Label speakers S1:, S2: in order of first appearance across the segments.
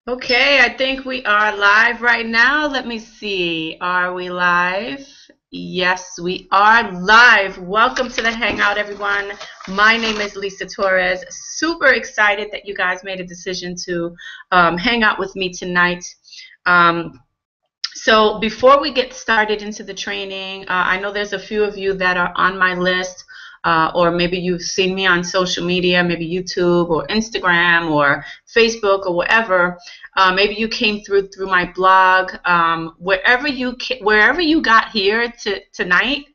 S1: Okay, I think we are live right now. Let me see. Are we live? Yes, we are live. Welcome to the Hangout, everyone. My name is Lisa Torres. Super excited that you guys made a decision to hang out with me tonight. Um, so before we get started into the training, I know there's a few of you that are on my list, or maybe you've seen me on social media, maybe YouTube or Instagram or Facebook or whatever. Maybe you came through my blog. Wherever you got here tonight,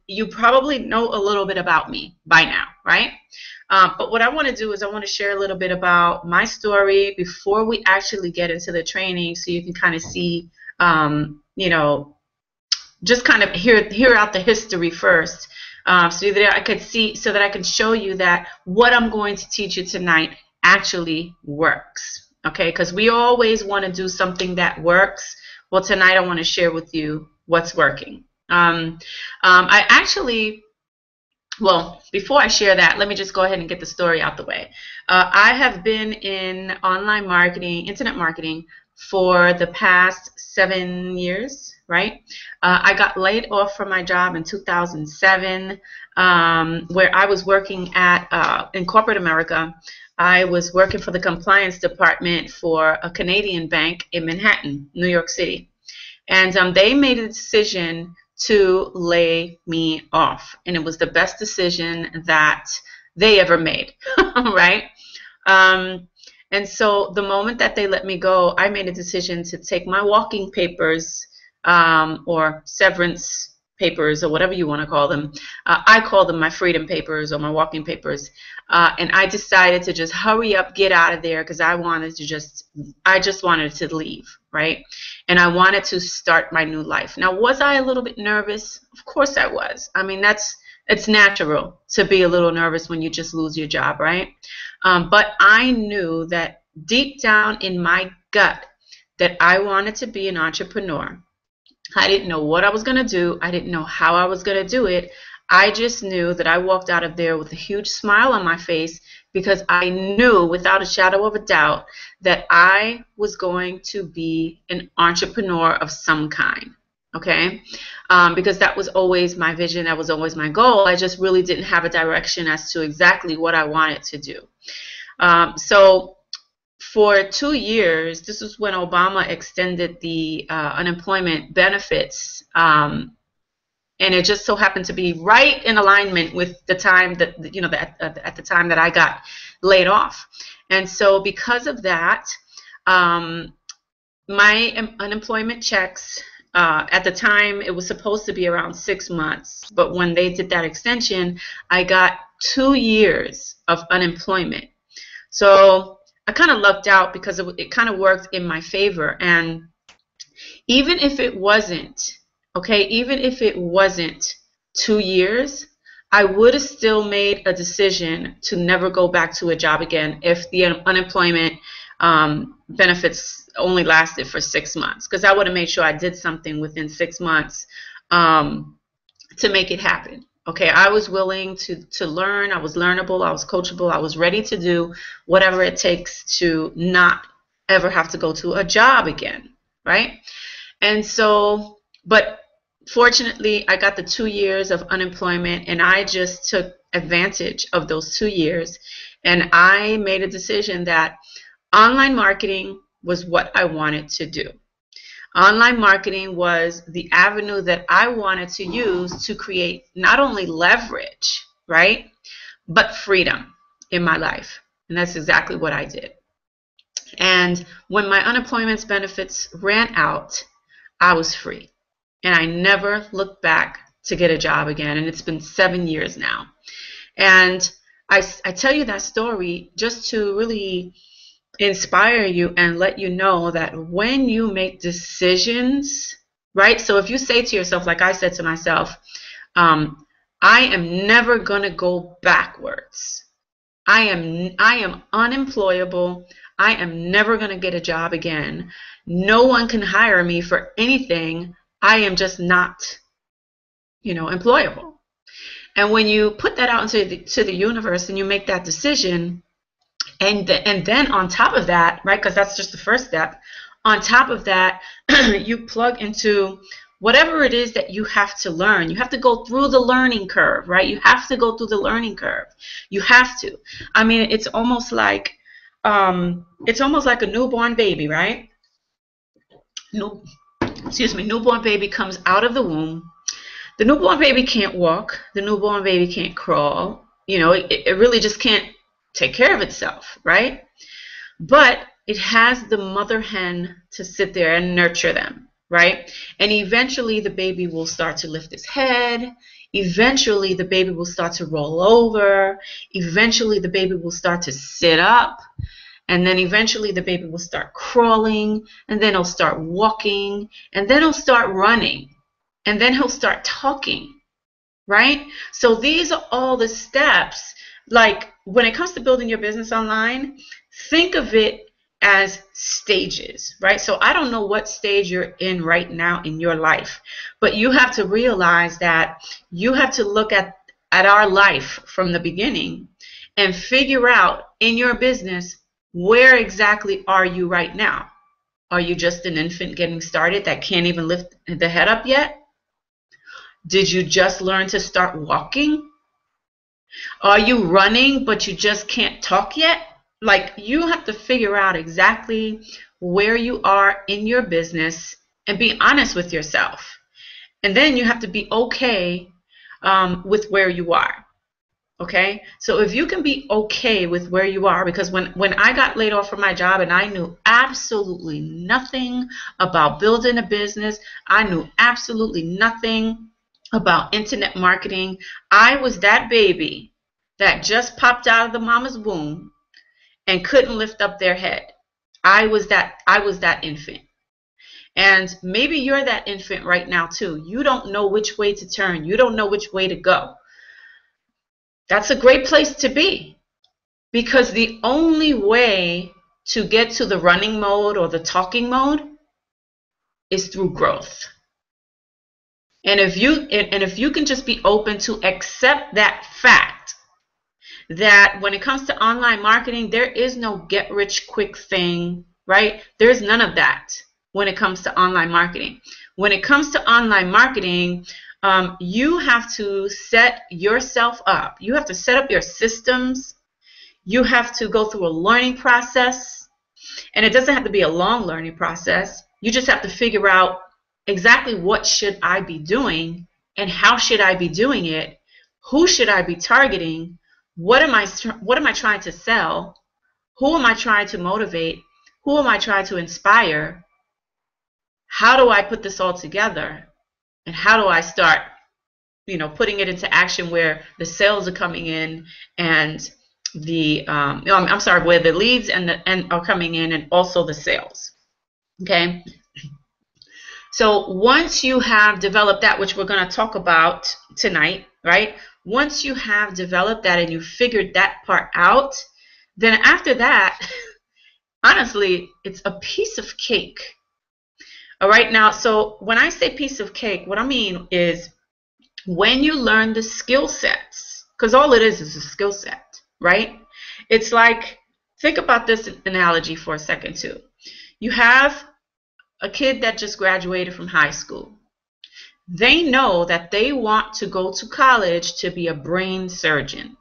S1: you probably know a little bit about me by now, right? But what I want to do is I want to share a little bit about my story before we actually get into the training, so you can kind of see, you know, just kind of hear out the history first, so that I could see, so that I can show you that what I'm going to teach you tonight actually works. Okay, because we always want to do something that works. Well, tonight I want to share with you what's working. I actually well, before I share that, let me just go ahead and get the story out the way. I have been in online marketing, internet marketing, for the past 7 years, right? I got laid off from my job in 2007, where I was working in corporate America. I was working for the compliance department for a Canadian bank in Manhattan, New York City. And they made a decision to lay me off. And it was the best decision that they ever made, right? And so the moment that they let me go, I made a decision to take my walking papers, or severance papers, or whatever you want to call them. I call them my freedom papers or my walking papers. And I decided to just hurry up, get out of there, because I just wanted to leave, right? And I wanted to start my new life. Now, was I a little bit nervous? Of course I was. I mean, it's natural to be a little nervous when you just lose your job, right? But I knew that deep down in my gut that I wanted to be an entrepreneur. I didn't know what I was going to do. I didn't know how I was going to do it. I just knew that I walked out of there with a huge smile on my face, because I knew without a shadow of a doubt that I was going to be an entrepreneur of some kind. Okay? Because that was always my vision. That was always my goal. I just really didn't have a direction as to exactly what I wanted to do. So for 2 years, this was when Obama extended the unemployment benefits, and it just so happened to be right in alignment with the time that, at the time that I got laid off. And so because of that, my unemployment checks, at the time, it was supposed to be around 6 months, but when they did that extension, I got 2 years of unemployment. So I kind of lucked out, because it kind of worked in my favor. And even if it wasn't, okay, even if it wasn't 2 years, I would have still made a decision to never go back to a job again if the unemployment benefits only lasted for 6 months, because I would have made sure I did something within 6 months to make it happen. Okay, I was willing to learn. I was learnable. I was coachable. I was ready to do whatever it takes to not ever have to go to a job again, right? And so, but fortunately, I got the 2 years of unemployment, and I just took advantage of those 2 years. And I made a decision that online marketing was what I wanted to do. Online marketing was the avenue that I wanted to use to create not only leverage, right, but freedom in my life. And that's exactly what I did. And when my unemployment benefits ran out, I was free. And I never looked back to get a job again. And it's been 7 years now. And I tell you that story just to really inspire you and let you know that when you make decisions, right? So if you say to yourself, like I said to myself, I am never going to go backwards. I am unemployable. I am never going to get a job again. No one can hire me for anything. I am just not, employable. And when you put that out into the universe and you make that decision, And then on top of that, right, because that's just the first step, on top of that, you plug into whatever it is that you have to learn. You have to go through the learning curve, right? You have to go through the learning curve. You have to. I mean, it's almost like a newborn baby, right? Newborn baby comes out of the womb. The newborn baby can't walk. The newborn baby can't crawl. You know, it really just can't take care of itself, right? But it has the mother hen to sit there and nurture them, right? And eventually the baby will start to lift its head. Eventually the baby will start to roll over. Eventually the baby will start to sit up. And then eventually the baby will start crawling. And then he'll start walking. And then he'll start running. And then he'll start talking, right? So these are all the steps. Like when it comes to building your business online, think of it as stages, right? So I don't know what stage you're in right now in your life, but you have to realize that you have to look at our life from the beginning and figure out in your business, where exactly are you right now? Are you just an infant getting started that can't even lift the head up yet? Did you just learn to start walking? Are you running but you just can't talk yet? Like, you have to figure out exactly where you are in your business and be honest with yourself. And then you have to be okay with where you are. Okay? So if you can be okay with where you are, because when I got laid off from my job and I knew absolutely nothing about building a business, I knew absolutely nothing about internet marketing. I was that baby that just popped out of the mama's womb and couldn't lift up their head. I was that infant. And maybe you're that infant right now too. You don't know which way to turn. You don't know which way to go. That's a great place to be, because the only way to get to the running mode or the talking mode is through growth. And if you can just be open to accept that fact, that when it comes to online marketing, there is no get rich quick thing, right? There's none of that when it comes to online marketing. When it comes to online marketing, you have to set yourself up. You have to set up your systems. You have to go through a learning process. And it doesn't have to be a long learning process. You just have to figure out exactly what should I be doing and how should I be doing it? Who should I be targeting? What am I trying to sell? Who am I trying to motivate? Who am I trying to inspire? How do I put this all together? And how do I start, putting it into action where the sales are coming in and where the leads and are coming in, and also the sales. Okay. So once you have developed that, which we're going to talk about tonight, right? Once you have developed that and you figured that part out, then after that, honestly, it's a piece of cake. All right, now, so when I say piece of cake, what I mean is when you learn the skill sets, because all it is a skill set, right? It's like, think about this analogy for a second too. You have a kid that just graduated from high school. They know that they want to go to college to be a brain surgeon.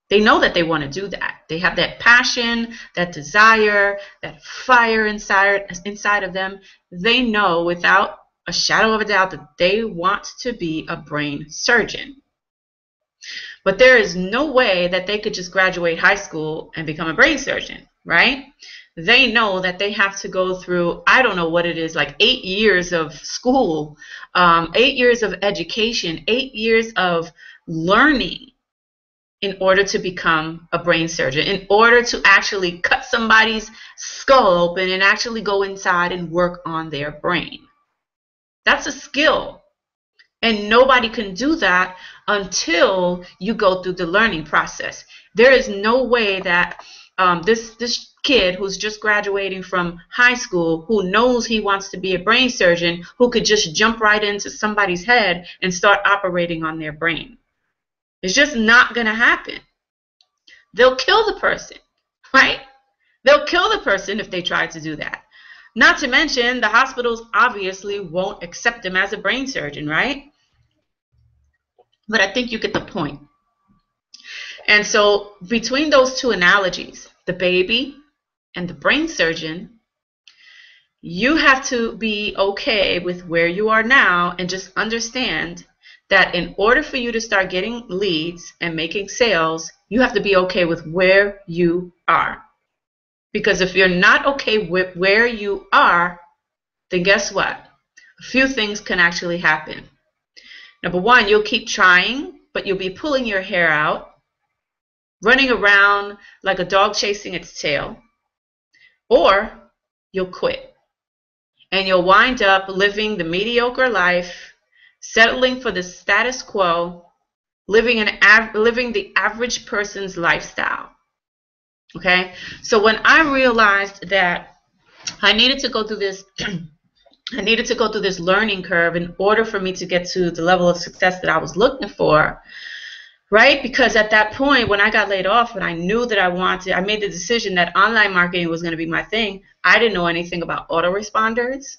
S1: They know that they want to do that. They have that passion, that desire, that fire inside of them. They know without a shadow of a doubt that they want to be a brain surgeon. But there is no way that they could just graduate high school and become a brain surgeon, right? They know that they have to go through, I don't know what it is, like 8 years of school, 8 years of education, 8 years of learning in order to become a brain surgeon, in order to actually cut somebody's skull open and actually go inside and work on their brain. That's a skill. And nobody can do that until you go through the learning process. There is no way that this kid who's just graduating from high school, who knows he wants to be a brain surgeon, who could just jump right into somebody's head and start operating on their brain. It's just not going to happen. They'll kill the person, right? They'll kill the person if they try to do that. Not to mention, the hospitals obviously won't accept him as a brain surgeon, right? But I think you get the point. And so between those two analogies, the baby and the brain surgeon, you have to be okay with where you are now and just understand that in order for you to start getting leads and making sales, you have to be okay with where you are. Because if you're not okay with where you are, then guess what? A few things can actually happen. Number one, you'll keep trying, but you'll be pulling your hair out, running around like a dog chasing its tail, or you'll quit. And you'll wind up living the mediocre life, settling for the status quo, living the average person's lifestyle. Okay? So when I realized that I needed to go through this I needed to go through this learning curve in order for me to get to the level of success that I was looking for, right? Because at that point, when I got laid off and I knew that I made the decision that online marketing was going to be my thing, I didn't know anything about autoresponders.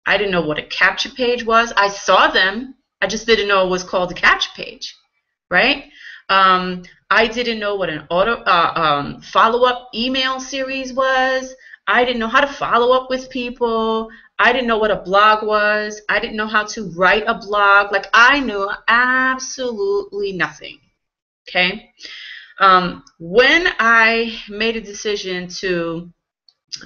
S1: I didn't know what a capture page was. I saw them. I just didn't know it was called a capture page, right? I didn't know what an follow-up email series was. I didn't know how to follow up with people. I didn't know what a blog was. I didn't know how to write a blog. Like, I knew absolutely nothing. Okay? When I made a decision to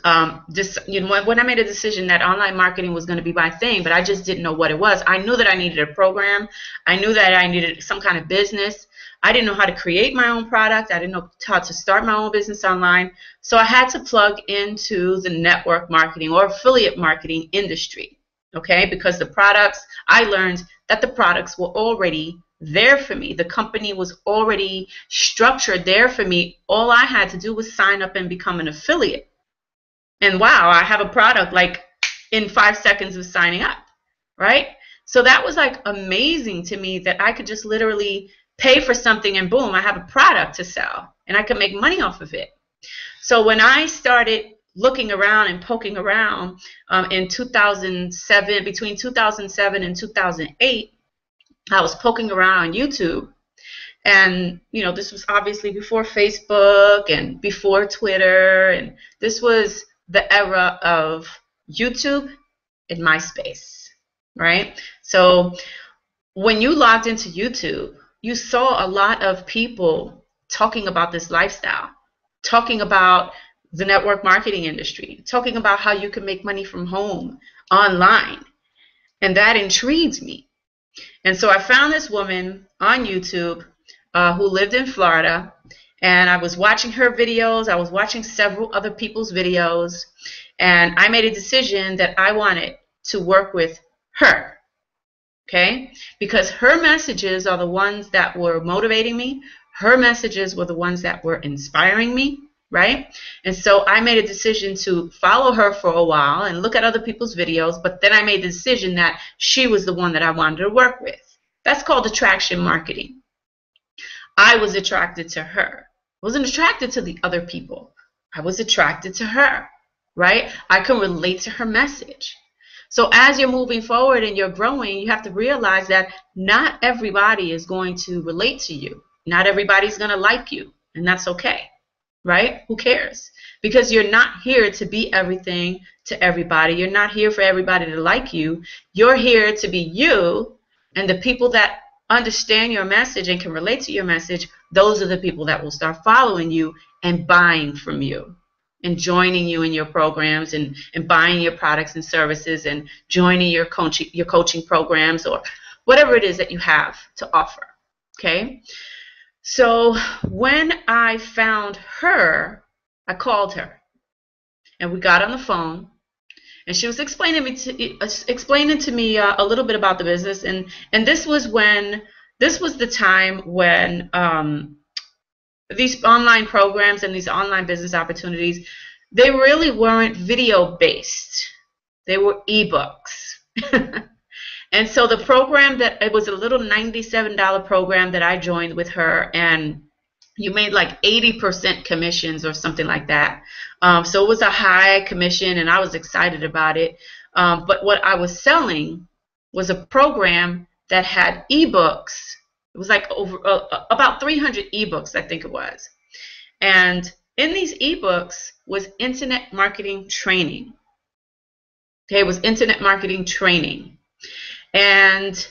S1: when I made a decision that online marketing was going to be my thing, but I just didn't know what it was. I knew that I needed a program. I knew that I needed some kind of business. I didn't know how to create my own product. I didn't know how to start my own business online. So I had to plug into the network marketing or affiliate marketing industry, okay? Because I learned that the products were already there for me. The company was already structured there for me. All I had to do was sign up and become an affiliate. And wow, I have a product like in 5 seconds of signing up, right? So that was like amazing to me that I could just literally pay for something and boom, I have a product to sell and I can make money off of it. So when I started looking around and poking around in 2007, between 2007 and 2008, I was poking around on YouTube. And, you know, this was obviously before Facebook and before Twitter. And this was the era of YouTube and MySpace, right? So when you logged into YouTube, you saw a lot of people talking about this lifestyle, talking about the network marketing industry, talking about how you can make money from home online. And that intrigued me. And so I found this woman on YouTube who lived in Florida, and I was watching her videos. I was watching several other people's videos, and I made a decision that I wanted to work with her. Okay? Because her messages are the ones that were motivating me. Her messages were the ones that were inspiring me, right? And so I made a decision to follow her for a while and look at other people's videos, but then I made the decision that she was the one that I wanted to work with. That's called attraction marketing. I was attracted to her. I wasn't attracted to the other people. I was attracted to her, right? I can relate to her message. So as you're moving forward and you're growing, you have to realize that not everybody is going to relate to you. Not everybody's going to like you, and that's okay, right? Who cares? Because you're not here to be everything to everybody. You're not here for everybody to like you. You're here to be you, and the people that understand your message and can relate to your message, those are the people that will start following you and buying from you, and joining you in your programs and buying your products and services and joining your coaching programs or whatever it is that you have to offer, okay? So when I found her, I called her, and we got on the phone, and she was explaining to me a little bit about the business, and this was the time when these online programs and these online business opportunities, they really weren't video based. They were ebooks. And so the program it was a little $97 program that I joined with her, and you made like 80% commissions or something like that. So it was a high commission, and I was excited about it. But what I was selling was a program that had ebooks. It was like over about 300 ebooks, I think it was. And in these ebooks was internet marketing training. Okay, it was internet marketing training. And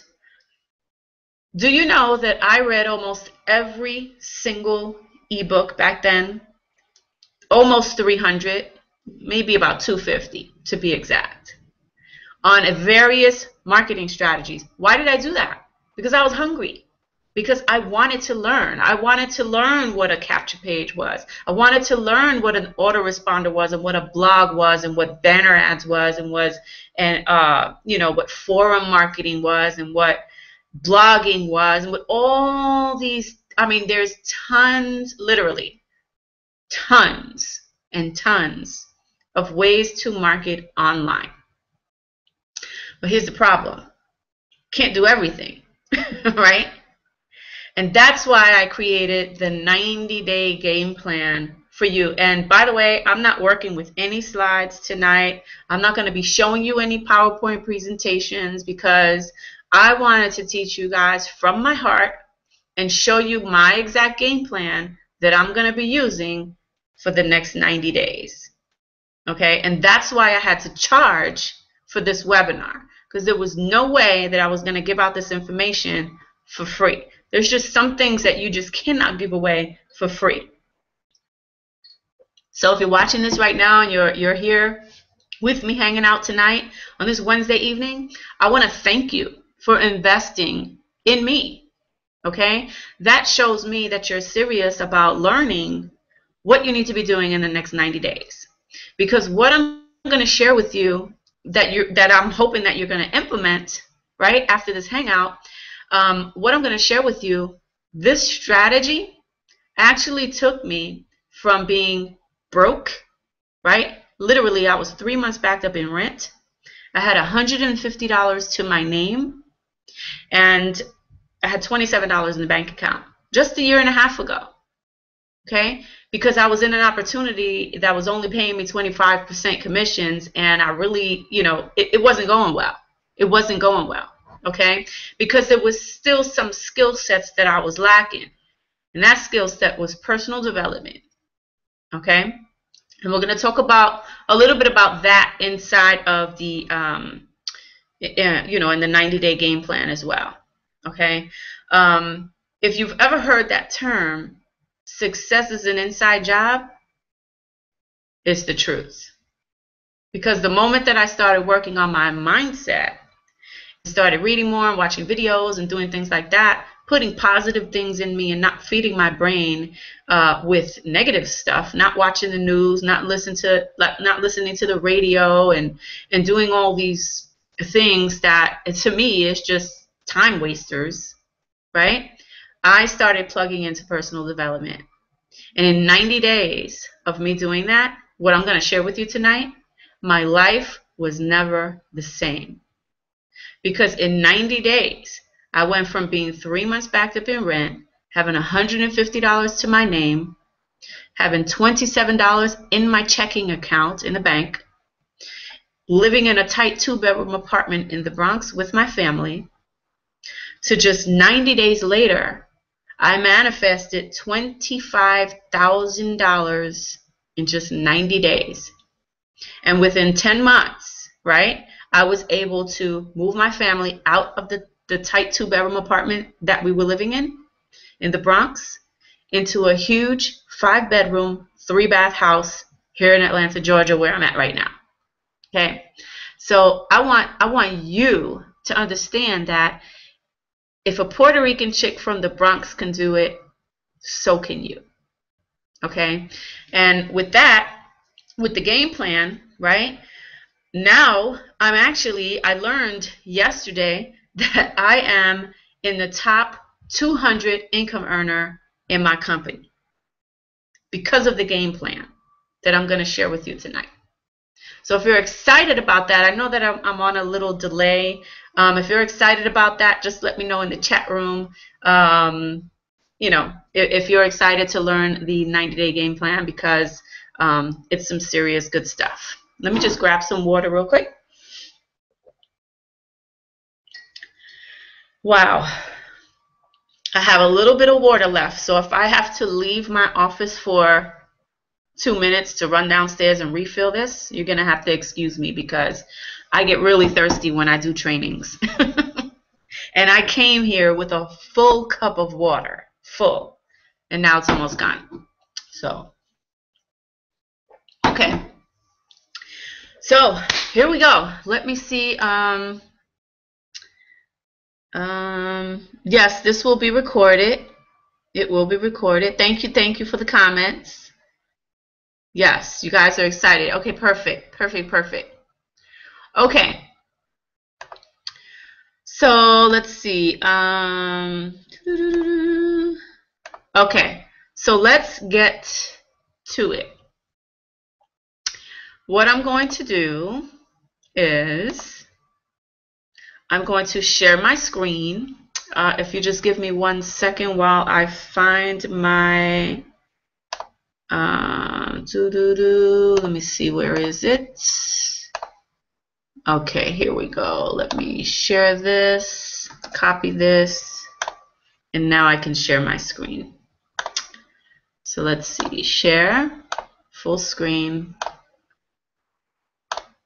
S1: do you know that I read almost every single ebook back then? Almost 300, maybe about 250 to be exact, on various marketing strategies. Why did I do that? Because I was hungry. Because I wanted to learn. I wanted to learn what a capture page was. I wanted to learn what an autoresponder was, and what a blog was, and what banner ads was, and what forum marketing was, and what blogging was, and what all these. I mean, there's tons, literally tons and tons of ways to market online. But here's the problem: can't do everything, right? And that's why I created the 90-day game plan for you. And by the way, I'm not working with any slides tonight. I'm not going to be showing you any PowerPoint presentations, because I wanted to teach you guys from my heart and show you my exact game plan that I'm going to be using for the next 90 days. Okay? And that's why I had to charge for this webinar, because there was no way that I was going to give out this information for free. There's just some things that you just cannot give away for free. So if you're watching this right now and you're here with me hanging out tonight on this Wednesday evening, I want to thank you for investing in me. Okay? That shows me that you're serious about learning what you need to be doing in the next 90 days. Because what I'm going to share with you that I'm hoping that you're going to implement right after this hangout, what I'm going to share with you, this strategy actually took me from being broke, right? Literally, I was 3 months backed up in rent. I had $150 to my name, and I had $27 in the bank account just a year and a half ago, okay? Because I was in an opportunity that was only paying me 25% commissions, and I really, it wasn't going well. It wasn't going well. Okay, because there was still some skill sets that I was lacking, and that skill set was personal development. Okay, and we're going to talk about a little bit about that inside of the in the 90-day game plan as well. Okay, if you've ever heard that term, success is an inside job, it's the truth. Because the moment that I started working on my mindset, started reading more and watching videos and doing things like that, putting positive things in me and not feeding my brain with negative stuff, not watching the news, not listening to the radio, and doing all these things that to me is just time wasters, right? I started plugging into personal development. And in 90 days of me doing that, what I'm going to share with you tonight, my life was never the same. Because in 90 days, I went from being 3 months backed up in rent, having $150 to my name, having $27 in my checking account in the bank, living in a tight 2-bedroom apartment in the Bronx with my family, to just 90 days later, I manifested $25,000 in just 90 days. And within 10 months, right, I was able to move my family out of the tight 2-bedroom apartment that we were living in the Bronx into a huge 5-bedroom, 3-bath house here in Atlanta, Georgia, where I'm at right now. Okay, so I want you to understand that if a Puerto Rican chick from the Bronx can do it, so can you. Okay, and with that, with the game plan, right? Now I learned yesterday that I am in the top 200 income earner in my company because of the game plan that I'm going to share with you tonight. So if you're excited about that, I know that I'm on a little delay. If you're excited about that, just let me know in the chat room. if you're excited to learn the 90-day game plan, because it's some serious good stuff. Let me just grab some water real quick. Wow. I have a little bit of water left, so if I have to leave my office for 2 minutes to run downstairs and refill this, you're going to have to excuse me, because I get really thirsty when I do trainings. And I came here with a full cup of water, full, and now it's almost gone. So, okay. So, here we go. Let me see. Yes, this will be recorded. It will be recorded. Thank you for the comments. Yes, you guys are excited. Okay, perfect. Okay. So let's see. Okay, so let's get to it. What I'm going to do is I'm going to share my screen. If you just give me 1 second while I find my let me see, where is it? Okay, here we go. Let me share this, copy this, and now I can share my screen. So let's see, share, full screen.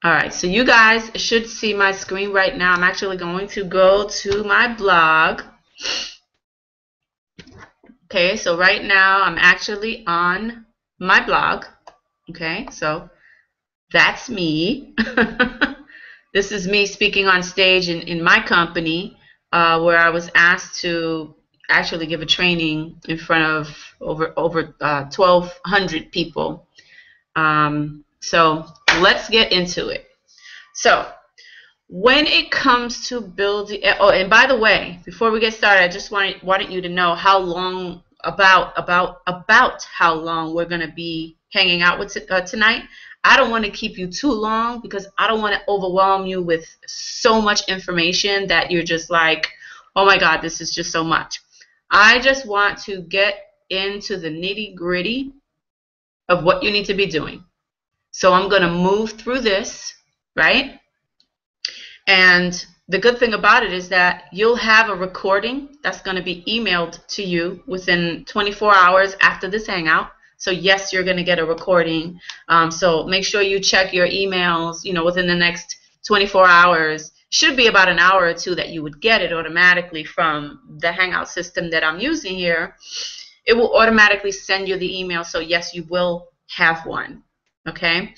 S1: All right, so you guys should see my screen right now. I'm actually going to go to my blog. Okay, so right now I'm actually on my blog. Okay, so that's me. This is me speaking on stage in my company, where I was asked to actually give a training in front of over 1,200 people. So let's get into it. So when it comes to building, oh, and by the way, before we get started, I just wanted you to know how long, about how long we're going to be hanging out with tonight. I don't want to keep you too long, because I don't want to overwhelm you with so much information that you're just like, oh my God, this is just so much. I just want to get into the nitty-gritty of what you need to be doing. So I'm going to move through this, right? And the good thing about it is that you'll have a recording that's going to be emailed to you within 24 hours after this hangout. So yes, you're going to get a recording. So make sure you check your emails, within the next 24 hours. Should be about an hour or two that you would get it automatically from the Hangout system that I'm using here. It will automatically send you the email. So yes, you will have one. Okay.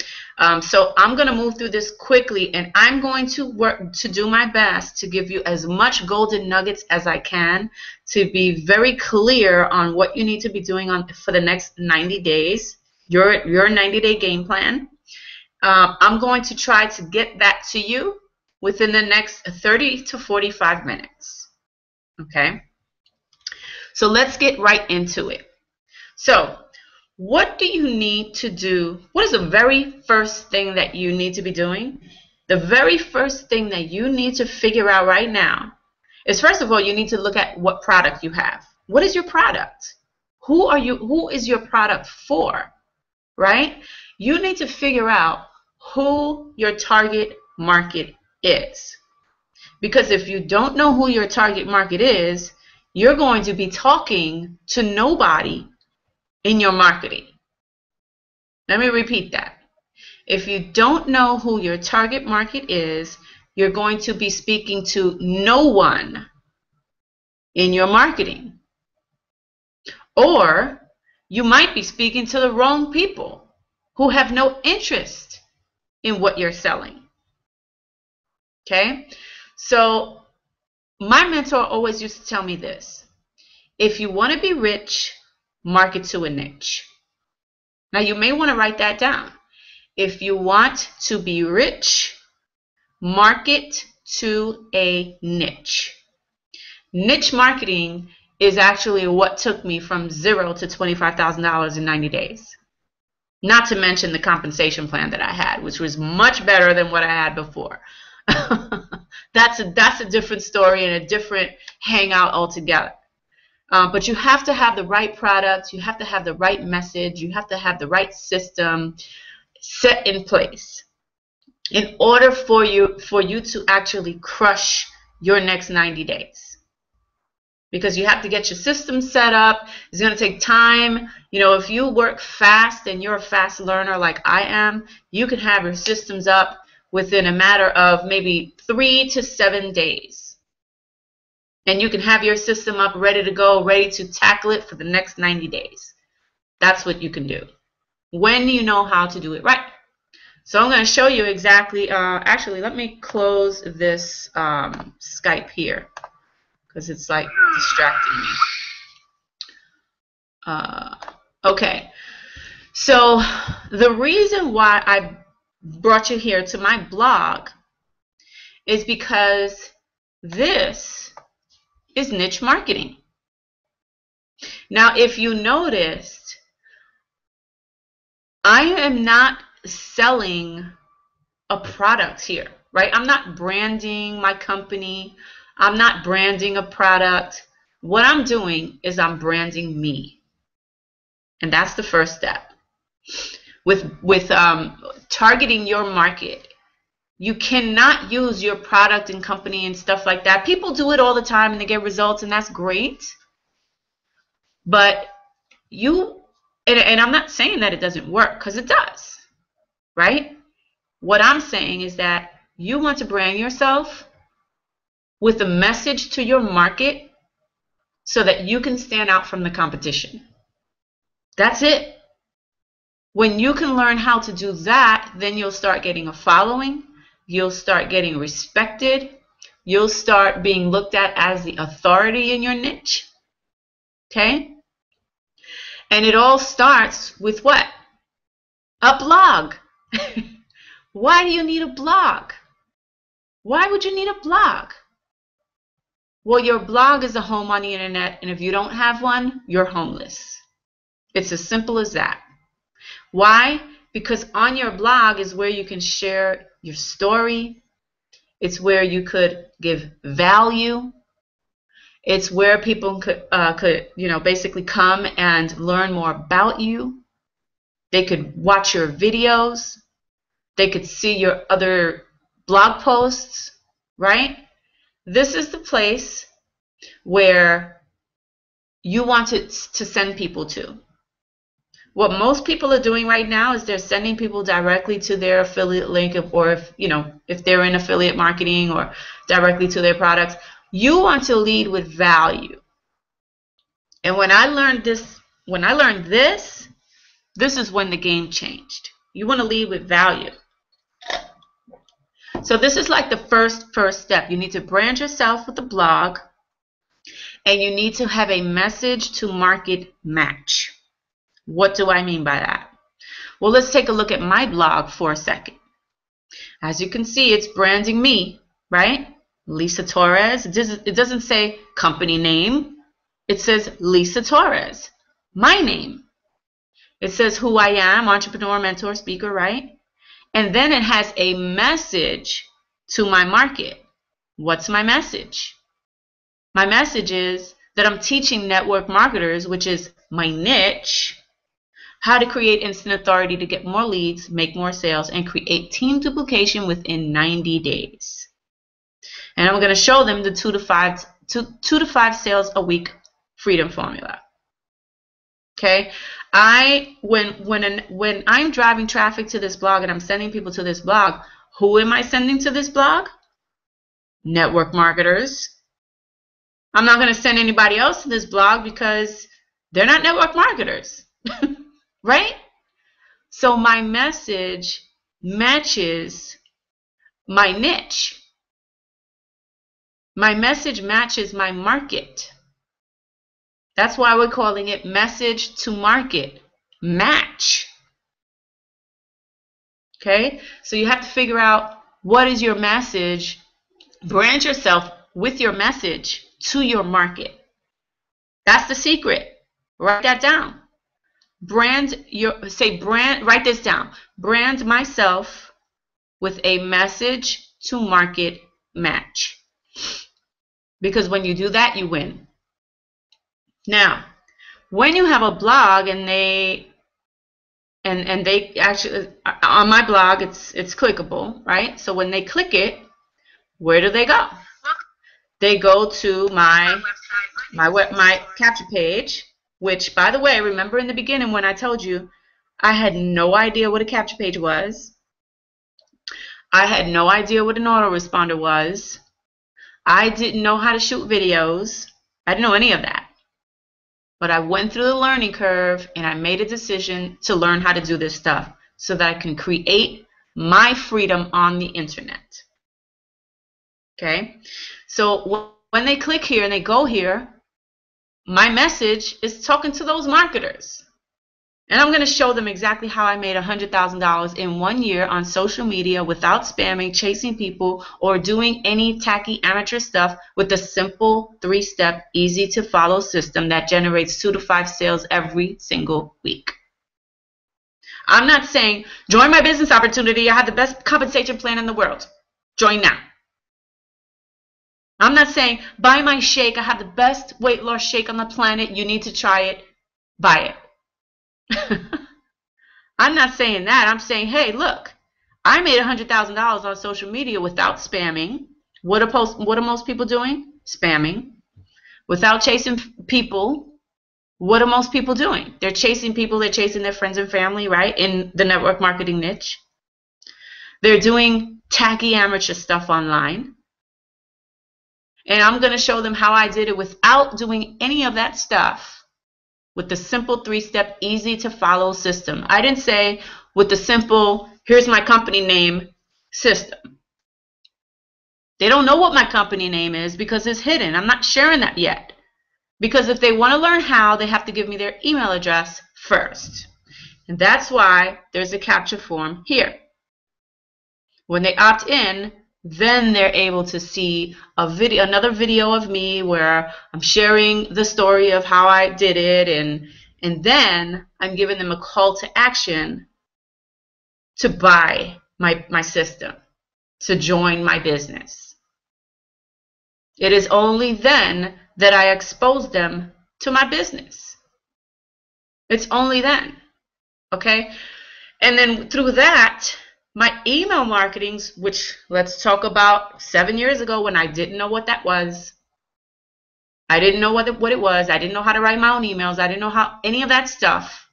S1: So I'm going to move through this quickly, and I'm going to work to do my best to give you as much golden nuggets as I can, to be very clear on what you need to be doing for the next 90 days, your 90-day game plan. I'm going to try to get that to you within the next 30 to 45 minutes. Okay? So let's get right into it. So what do you need to do? What is the very first thing that you need to be doing? The very first thing that you need to figure out right now is, first of all, you need to look at what product you have. What is your product? Who is your product for? Right? You need to figure out who your target market is. Because if you don't know who your target market is, you're going to be talking to nobody in your marketing. Let me repeat that. If you don't know who your target market is, you're going to be speaking to no one in your marketing. Or you might be speaking to the wrong people who have no interest in what you're selling. Okay? So my mentor always used to tell me this: if you want to be rich, market to a niche. Now you may want to write that down. If you want to be rich, market to a niche. Niche marketing is actually what took me from $0 to $25,000 in 90 days. Not to mention the compensation plan that I had, which was much better than what I had before. That's a different story and a different hangout altogether. But you have to have the right product, you have to have the right message, you have to have the right system set in place in order for you to actually crush your next 90 days. Because you have to get your system set up. It's going to take time. You know, if you work fast and you're a fast learner like I am, you can have your systems up within a matter of maybe 3 to 7 days. And you can have your system up ready to go, ready to tackle it for the next 90 days. That's what you can do when you know how to do it right. So I'm going to show you exactly. Actually, let me close this Skype here because it's like distracting me. Okay. So the reason why I brought you here to my blog is because this is niche marketing. Now, if you noticed, I am not selling a product here, right? I'm not branding my company. I'm not branding a product. What I'm doing is I'm branding me. And that's the first step. With targeting your market, you cannot use your product and company and stuff like that. People do it all the time and they get results, and that's great. But and I'm not saying that it doesn't work, because it does, right? What I'm saying is that you want to brand yourself with a message to your market so that you can stand out from the competition. That's it. When you can learn how to do that, then you'll start getting a following. You'll start getting respected. You'll start being looked at as the authority in your niche. Okay? And it all starts with what? A blog. Why do you need a blog? Why would you need a blog? Well, your blog is a home on the internet, and if you don't have one, you're homeless. It's as simple as that. Why? Because on your blog is where you can share your story. It's where you could give value. It's where people could basically come and learn more about you. They could watch your videos. They could see your other blog posts, right? This is the place where you want to send people to. What most people are doing right now is they're sending people directly to their affiliate link, or if they're in affiliate marketing, or directly to their products. You want to lead with value. And when I learned this, this is when the game changed. You want to lead with value. So this is like the first step. You need to brand yourself with a blog, and you need to have a message to market match. What do I mean by that? Well, let's take a look at my blog for a second. As you can see, it's branding me, right? Lisa Torres. It doesn't say company name. It says Lisa Torres, my name. It says who I am, entrepreneur, mentor, speaker, right? And then it has a message to my market. What's my message? My message is that I'm teaching network marketers, which is my niche, how to create instant authority to get more leads, make more sales, and create team duplication within 90 days. And I'm going to show them the 2 to 5 sales a week freedom formula. Okay, when I'm driving traffic to this blog and I'm sending people to this blog, who am I sending to this blog? Network marketers. I'm not going to send anybody else to this blog because they're not network marketers, right? So my message matches my niche. My message matches my market. That's why we're calling it message to market match. Okay, so you have to figure out what is your message. Brand yourself with your message to your market. That's the secret. Write that down. Write this down. Brand myself with a message to market match. Because when you do that, you win. Now, when you have a blog and they actually, on my blog, it's clickable, right? So when they click it, where do they go? They go to my capture page, which, by the way, remember in the beginning when I told you I had no idea what a capture page was. I had no idea what an autoresponder was. I didn't know how to shoot videos. I didn't know any of that. But I went through the learning curve and I made a decision to learn how to do this stuff so that I can create my freedom on the internet. Okay? So when they click here and they go here, my message is talking to those marketers. And I'm going to show them exactly how I made $100,000 in 1 year on social media without spamming, chasing people, or doing any tacky amateur stuff with a simple 3-step, easy-to-follow system that generates 2 to 5 sales every single week. I'm not saying, join my business opportunity. I have the best compensation plan in the world. Join now. I'm not saying, buy my shake. I have the best weight loss shake on the planet. You need to try it. Buy it. I'm not saying that. I'm saying, hey, look, I made $100,000 on social media without spamming. What are most people doing? Spamming. Without chasing people, what are most people doing? They're chasing people. They're chasing their friends and family, right, in the network marketing niche. They're doing tacky amateur stuff online. And I'm going to show them how I did it without doing any of that stuff. With the simple 3-step, easy-to-follow system. I didn't say with the simple, here's my company name system. They don't know what my company name is because it's hidden. I'm not sharing that yet. Because if they want to learn how, they have to give me their email address first. And that's why there's a capture form here. When they opt in, then they're able to see another video of me where I'm sharing the story of how I did it, and then I'm giving them a call to action to buy my system, to join my business. It is only then that I expose them to my business. It's only then, okay? And then through that, my email marketings, which let's talk about 7 years ago when I didn't know what that was. I didn't know what it was. I didn't know how to write my own emails. I didn't know how any of that stuff.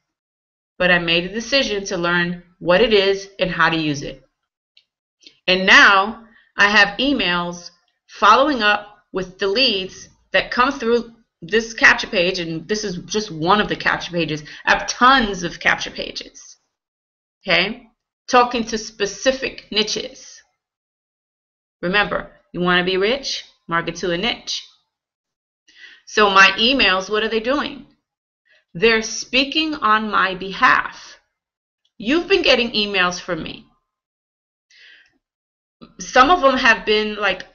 S1: But I made a decision to learn what it is and how to use it. And now I have emails following up with the leads that come through this capture page. And this is just one of the capture pages. I have tons of capture pages. Okay? Talking to specific niches. Remember, you want to be rich? Market to a niche. So my emails, what are they doing? They're speaking on my behalf. You've been getting emails from me. Some of them have been like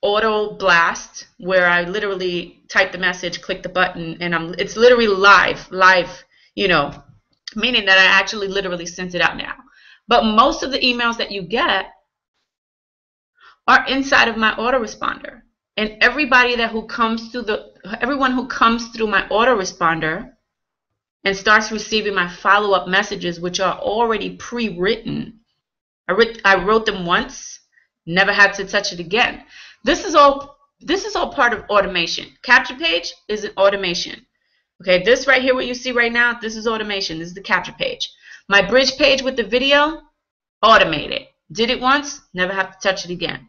S1: auto blast, where I literally type the message, click the button, and it's literally live, you know, meaning that I actually literally sent it out now. But most of the emails that you get are inside of my autoresponder. And everyone who comes through my autoresponder and starts receiving my follow-up messages, which are already pre-written. I wrote them once, never had to touch it again. This is all part of automation. Capture page is an automation. Okay, this right here, what you see right now, this is automation. This is the capture page. My bridge page with the video, automated. Did it once, never have to touch it again.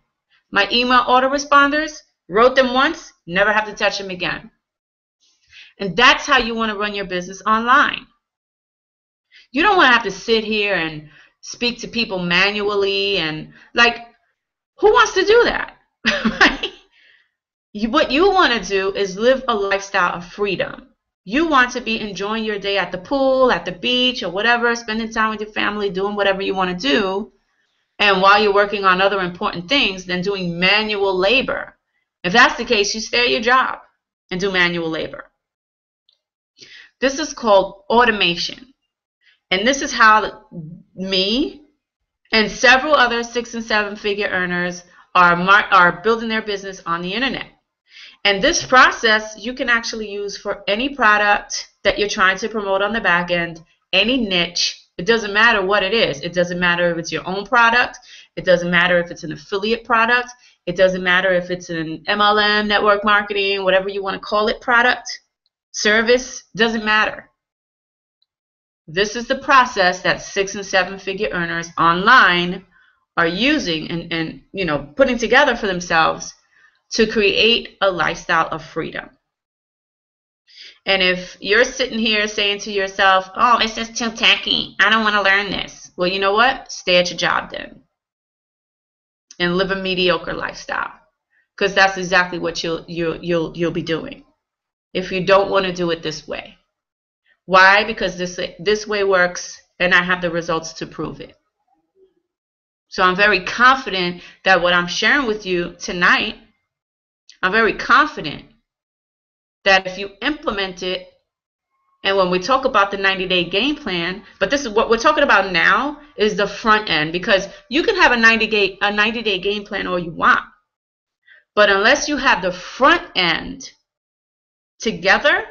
S1: My email autoresponders, wrote them once, never have to touch them again. And that's how you want to run your business online. You don't want to have to sit here and speak to people manually and who wants to do that? Right? What you want to do is live a lifestyle of freedom. You want to be enjoying your day at the pool, at the beach, or whatever, spending time with your family, doing whatever you want to do. And while you're working on other important things, then doing manual labor. If that's the case, you stay at your job and do manual labor. This is called automation. And this is how me and several other 6- and 7-figure earners are building their business on the internet. And this process you can actually use for any product that you're trying to promote on the back end, any niche. It doesn't matter what it is. It doesn't matter if it's your own product. It doesn't matter if it's an affiliate product. It doesn't matter if it's an MLM, network marketing, whatever you want to call it, product, service, doesn't matter. This is the process that 6- and 7-figure earners online are using and putting together for themselves to create a lifestyle of freedom. And if you're sitting here saying to yourself, oh, it's just too tacky, I don't want to learn this. Well, you know what? Stay at your job then and live a mediocre lifestyle, because that's exactly what you'll be doing if you don't want to do it this way. Why? Because this way works, and I have the results to prove it. So I'm very confident that what I'm sharing with you tonight, I'm very confident that if you implement it, and when we talk about the 90-day game plan, but this is what we're talking about now, is the front end, because you can have a 90-day game plan all you want, but unless you have the front end together,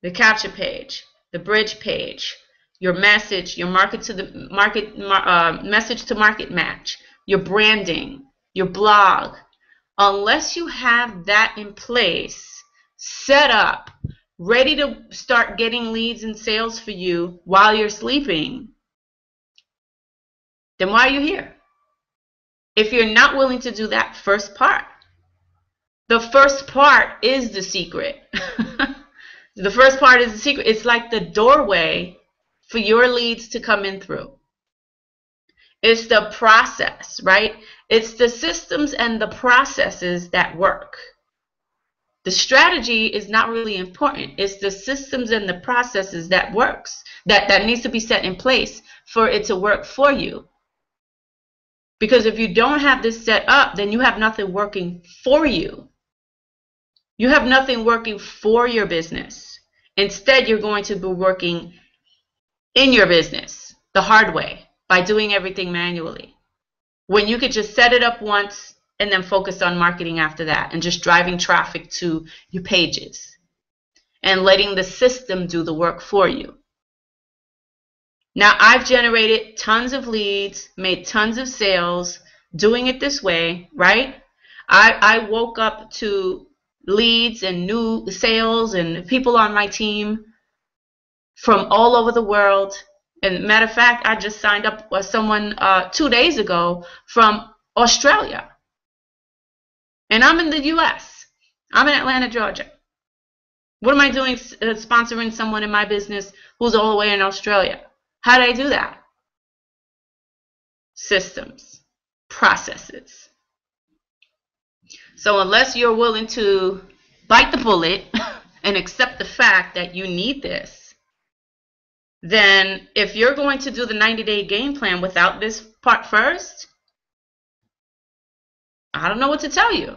S1: the capture page, the bridge page, your message, your message to market match, your branding, your blog, unless you have that in place, set up, ready to start getting leads and sales for you while you're sleeping, then why are you here? If you're not willing to do that first part, the first part is the secret. The first part is the secret. It's like the doorway for your leads to come in through. It's the process, right? It's the systems and the processes that work. The strategy is not really important. It's the systems and the processes that works, that needs to be set in place for it to work for you. Because if you don't have this set up, then you have nothing working for you. You have nothing working for your business. Instead, you're going to be working in your business the hard way by doing everything manually, when you could just set it up once and then focus on marketing after that and just driving traffic to your pages and letting the system do the work for you. Now, I've generated tons of leads, made tons of sales doing it this way, right? I woke up to leads and new sales and people on my team from all over the world. And matter of fact, I just signed up with someone 2 days ago from Australia. And I'm in the US. I'm in Atlanta, Georgia. What am I doing sponsoring someone in my business who's all the way in Australia? How did I do that? Systems, processes. So unless you're willing to bite the bullet and accept the fact that you need this, then if you're going to do the 90-day game plan without this part first, I don't know what to tell you.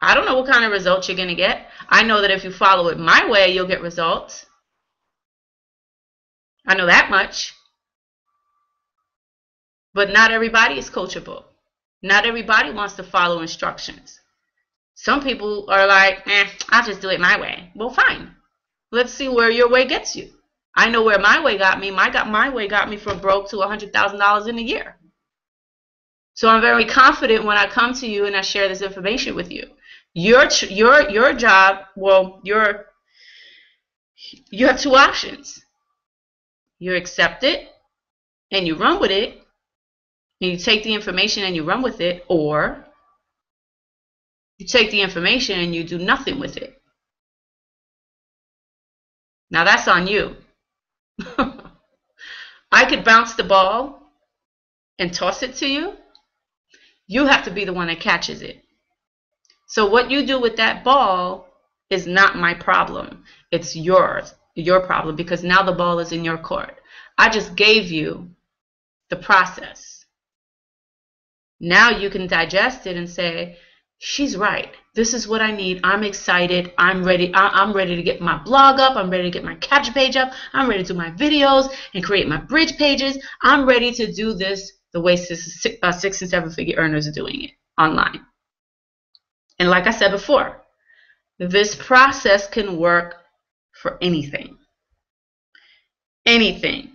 S1: I don't know what kind of results you're going to get. I know that if you follow it my way, you'll get results. I know that much. But not everybody is coachable. Not everybody wants to follow instructions. Some people are like, I'll just do it my way. Well, fine. Let's see where your way gets you. I know where my way got me. My way got me from broke to $100,000 in a year. So I'm very confident when I come to you and I share this information with you. Your job, well, you have two options. You accept it and you run with it, and you take the information and you run with it, or you take the information and you do nothing with it. Now that's on you. I could bounce the ball and toss it to you. You have to be the one that catches it. So what you do with that ball is not my problem. It's your problem, because now the ball is in your court. I just gave you the process. Now you can digest it and say, she's right. This is what I need. I'm excited. I'm ready. I'm ready to get my blog up. I'm ready to get my capture page up. I'm ready to do my videos and create my bridge pages. I'm ready to do this the way 6- and 7-figure earners are doing it online. And like I said before, This process can work for anything. Anything.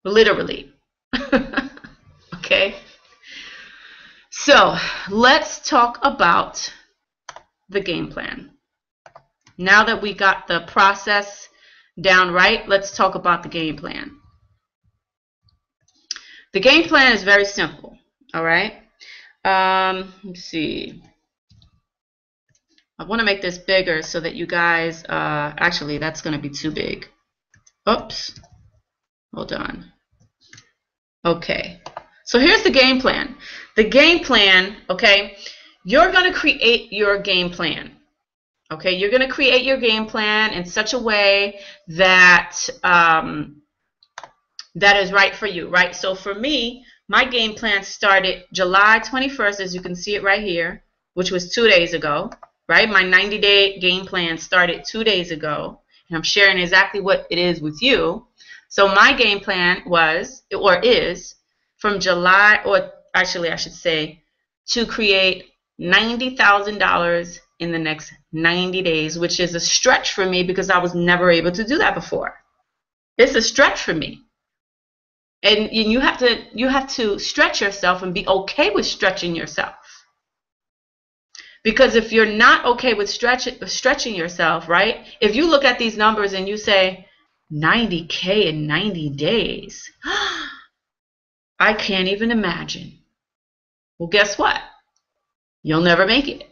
S1: Literally. Okay? So, let's talk about the game plan. Now that we got the process down right, let's talk about the game plan. The game plan is very simple, all right? Let's see. I want to make this bigger so that you guys, actually, that's going to be too big. Oops. Hold on. Okay. So here's the game plan. The game plan, okay, you're going to create your game plan. Okay, you're going to create your game plan in such a way that that is right for you, right? So for me, my game plan started July 21st, as you can see it right here, which was 2 days ago, right? My 90-day game plan started 2 days ago, and I'm sharing exactly what it is with you. So my game plan was, or is, from July, or actually I should say, to create $90,000 in the next 90 days, which is a stretch for me because I was never able to do that before. It's a stretch for me. And you have to stretch yourself and be okay with stretching yourself. Because if you're not okay with stretching yourself, right? If you look at these numbers and you say 90K in 90 days, I can't even imagine. Well, guess what? You'll never make it.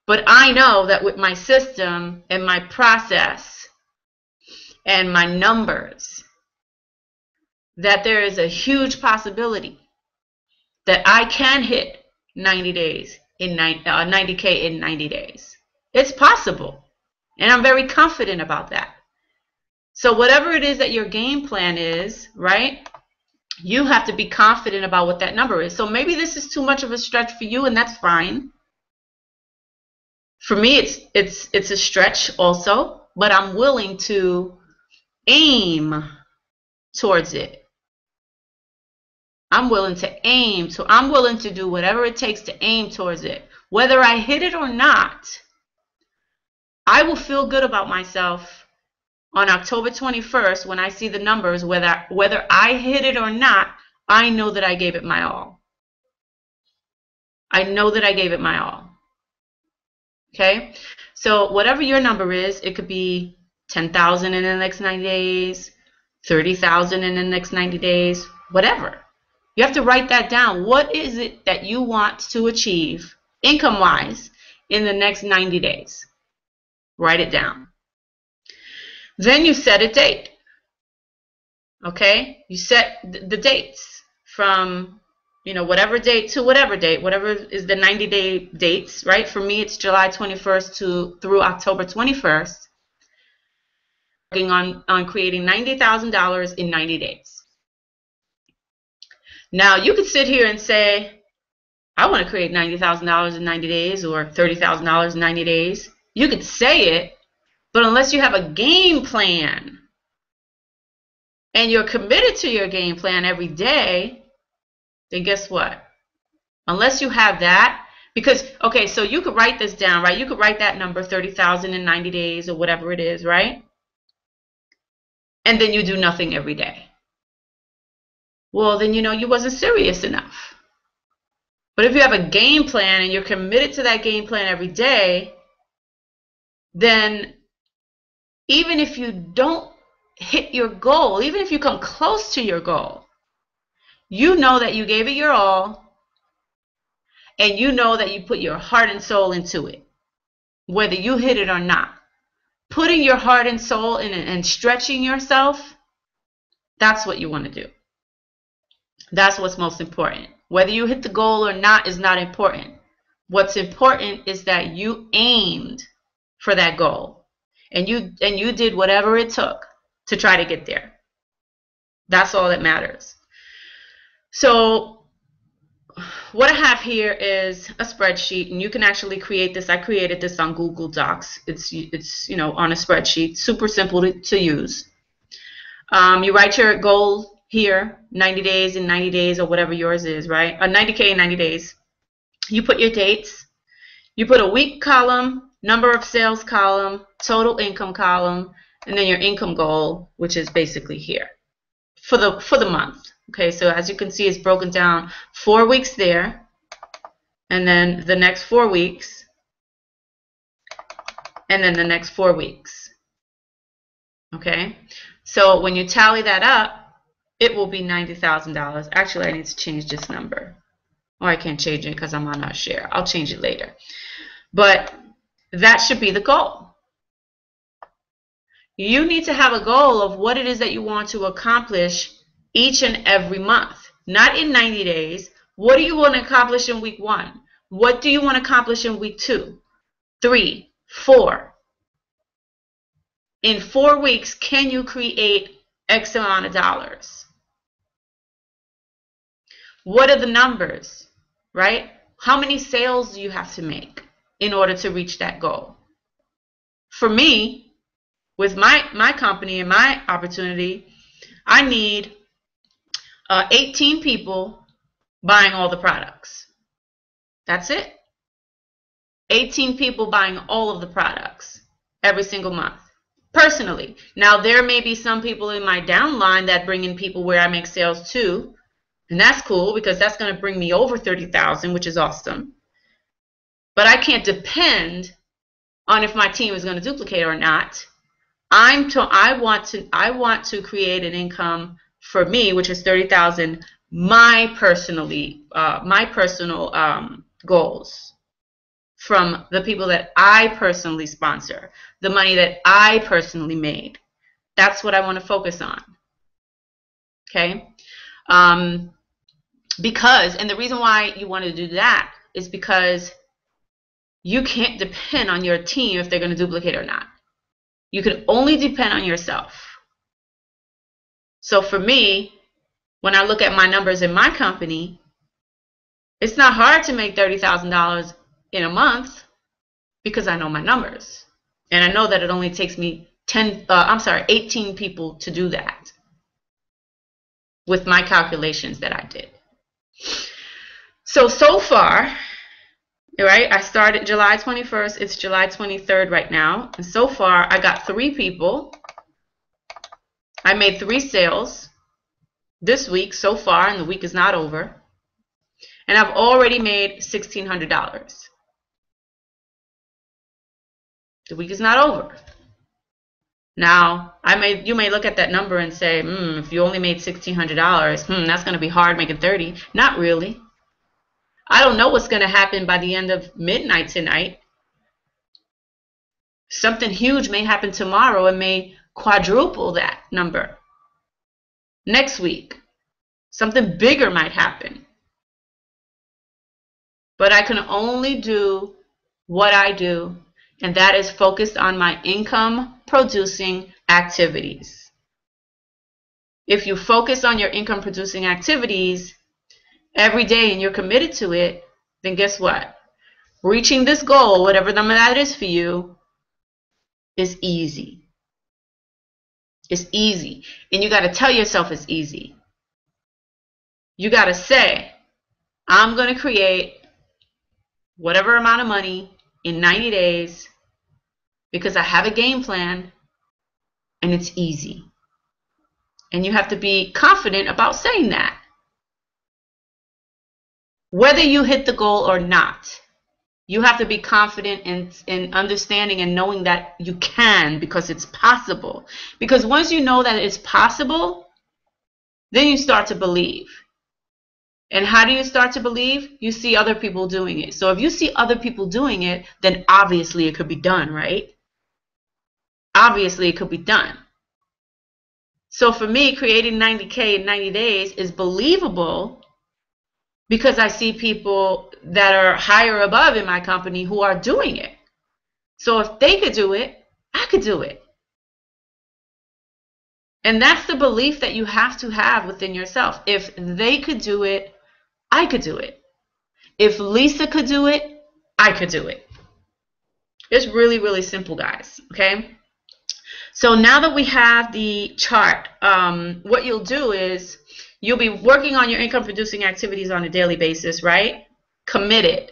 S1: But I know that with my system and my process and my numbers, that there is a huge possibility that I can hit 90K in 90 days. It's possible. And I'm very confident about that. So whatever it is that your game plan is, right? You have to be confident about what that number is. So maybe this is too much of a stretch for you, and that's fine. For me, it's a stretch also, but I'm willing to aim towards it. I'm willing to aim, so I'm willing to do whatever it takes to aim towards it. Whether I hit it or not, I will feel good about myself on October 21st when I see the numbers. Whether I hit it or not, I know that I gave it my all. I know that I gave it my all. Okay? So whatever your number is, it could be 10,000 in the next 90 days, 30,000 in the next 90 days, whatever. You have to write that down. What is it that you want to achieve income-wise in the next 90 days? Write it down. Then you set a date. Okay? You set the dates from, whatever date to whatever date, whatever is the 90-day dates, right? For me, it's July 21st through October 21st. Working on creating $90,000 in 90 days. Now, you could sit here and say, I want to create $90,000 in 90 days or $30,000 in 90 days. You could say it, but unless you have a game plan and you're committed to your game plan every day, then guess what? Unless you have that, because, okay, so you could write this down, right? You could write that number, 30,000 in 90 days or whatever it is, right? And then you do nothing every day. Well, then you wasn't serious enough. But if you have a game plan and you're committed to that game plan every day, then even if you don't hit your goal, even if you come close to your goal, you know that you gave it your all, and you know that you put your heart and soul into it, whether you hit it or not. Putting your heart and soul in it and stretching yourself, that's what you want to do. That's what's most important. Whether you hit the goal or not is not important. What's important is that you aimed for that goal, and you did whatever it took to try to get there. That's all that matters. So what I have here is a spreadsheet, and you can actually create this. I created this on Google Docs. It's on a spreadsheet, super simple to use. You write your goal here, 90 days in 90 days or whatever yours is, right? 90K in 90 days. You put your dates. You put a week column, number of sales column, total income column, and then your income goal, which is basically here for the month. Okay, so as you can see, it's broken down 4 weeks there, and then the next 4 weeks, and then the next 4 weeks. Okay, so when you tally that up, it will be $90,000. Actually, I need to change this number. Oh, I can't change it because I'm on our share. I'll change it later. But that should be the goal. You need to have a goal of what it is that you want to accomplish each and every month. Not in 90 days. What do you want to accomplish in week 1? What do you want to accomplish in week 2, 3, 4? In 4 weeks, can you create X amount of dollars? What are the numbers, right? How many sales do you have to make in order to reach that goal? For me, with my company and my opportunity, I need 18 people buying all the products. That's it. 18 people buying all of the products every single month. Personally. Now, there may be some people in my downline that bring in people where I make sales too. And that's cool because that's going to bring me over 30,000, which is awesome. But I can't depend on if my team is going to duplicate or not. I want to create an income for me, which is 30,000. My personal goals from the people that I personally sponsor, the money that I personally made. That's what I want to focus on. Okay? Because, and the reason why you want to do that is because you can't depend on your team if they're going to duplicate or not. You can only depend on yourself. So for me, when I look at my numbers in my company, it's not hard to make $30,000 in a month because I know my numbers. And I know that it only takes me 18 people to do that with my calculations that I did. So far, right, I started July 21st. It's July 23rd right now. And so far, I got 3 people. I made 3 sales this week so far, and the week is not over. And I've already made $1,600. The week is not over. Now, you may look at that number and say, if you only made $1,600, that's going to be hard making 30. Not really. I don't know what's going to happen by the end of midnight tonight. Something huge may happen tomorrow and may quadruple that number. Next week, something bigger might happen. But I can only do what I do, and that is focused on my income producing activities. If you focus on your income producing activities every day and you're committed to it, then guess what? Reaching this goal, whatever number that is for you, is easy. It's easy. And you got to tell yourself it's easy. You got to say, I'm going to create whatever amount of money in 90 days because I have a game plan and it's easy. And you have to be confident about saying that. Whether you hit the goal or not, you have to be confident in understanding and knowing that you can, because it's possible. Because once you know that it's possible, then you start to believe. And how do you start to believe? You see other people doing it. So if you see other people doing it, then obviously it could be done, right? Obviously it could be done. So for me, creating 90K in 90 days is believable because I see people that are higher above in my company who are doing it. So if they could do it, I could do it. And that's the belief that you have to have within yourself. If they could do it, I could do it. If Lisa could do it, I could do it. It's really, really simple, guys. Okay? So now that we have the chart, what you'll do is you'll be working on your income producing activities on a daily basis, right? Committed.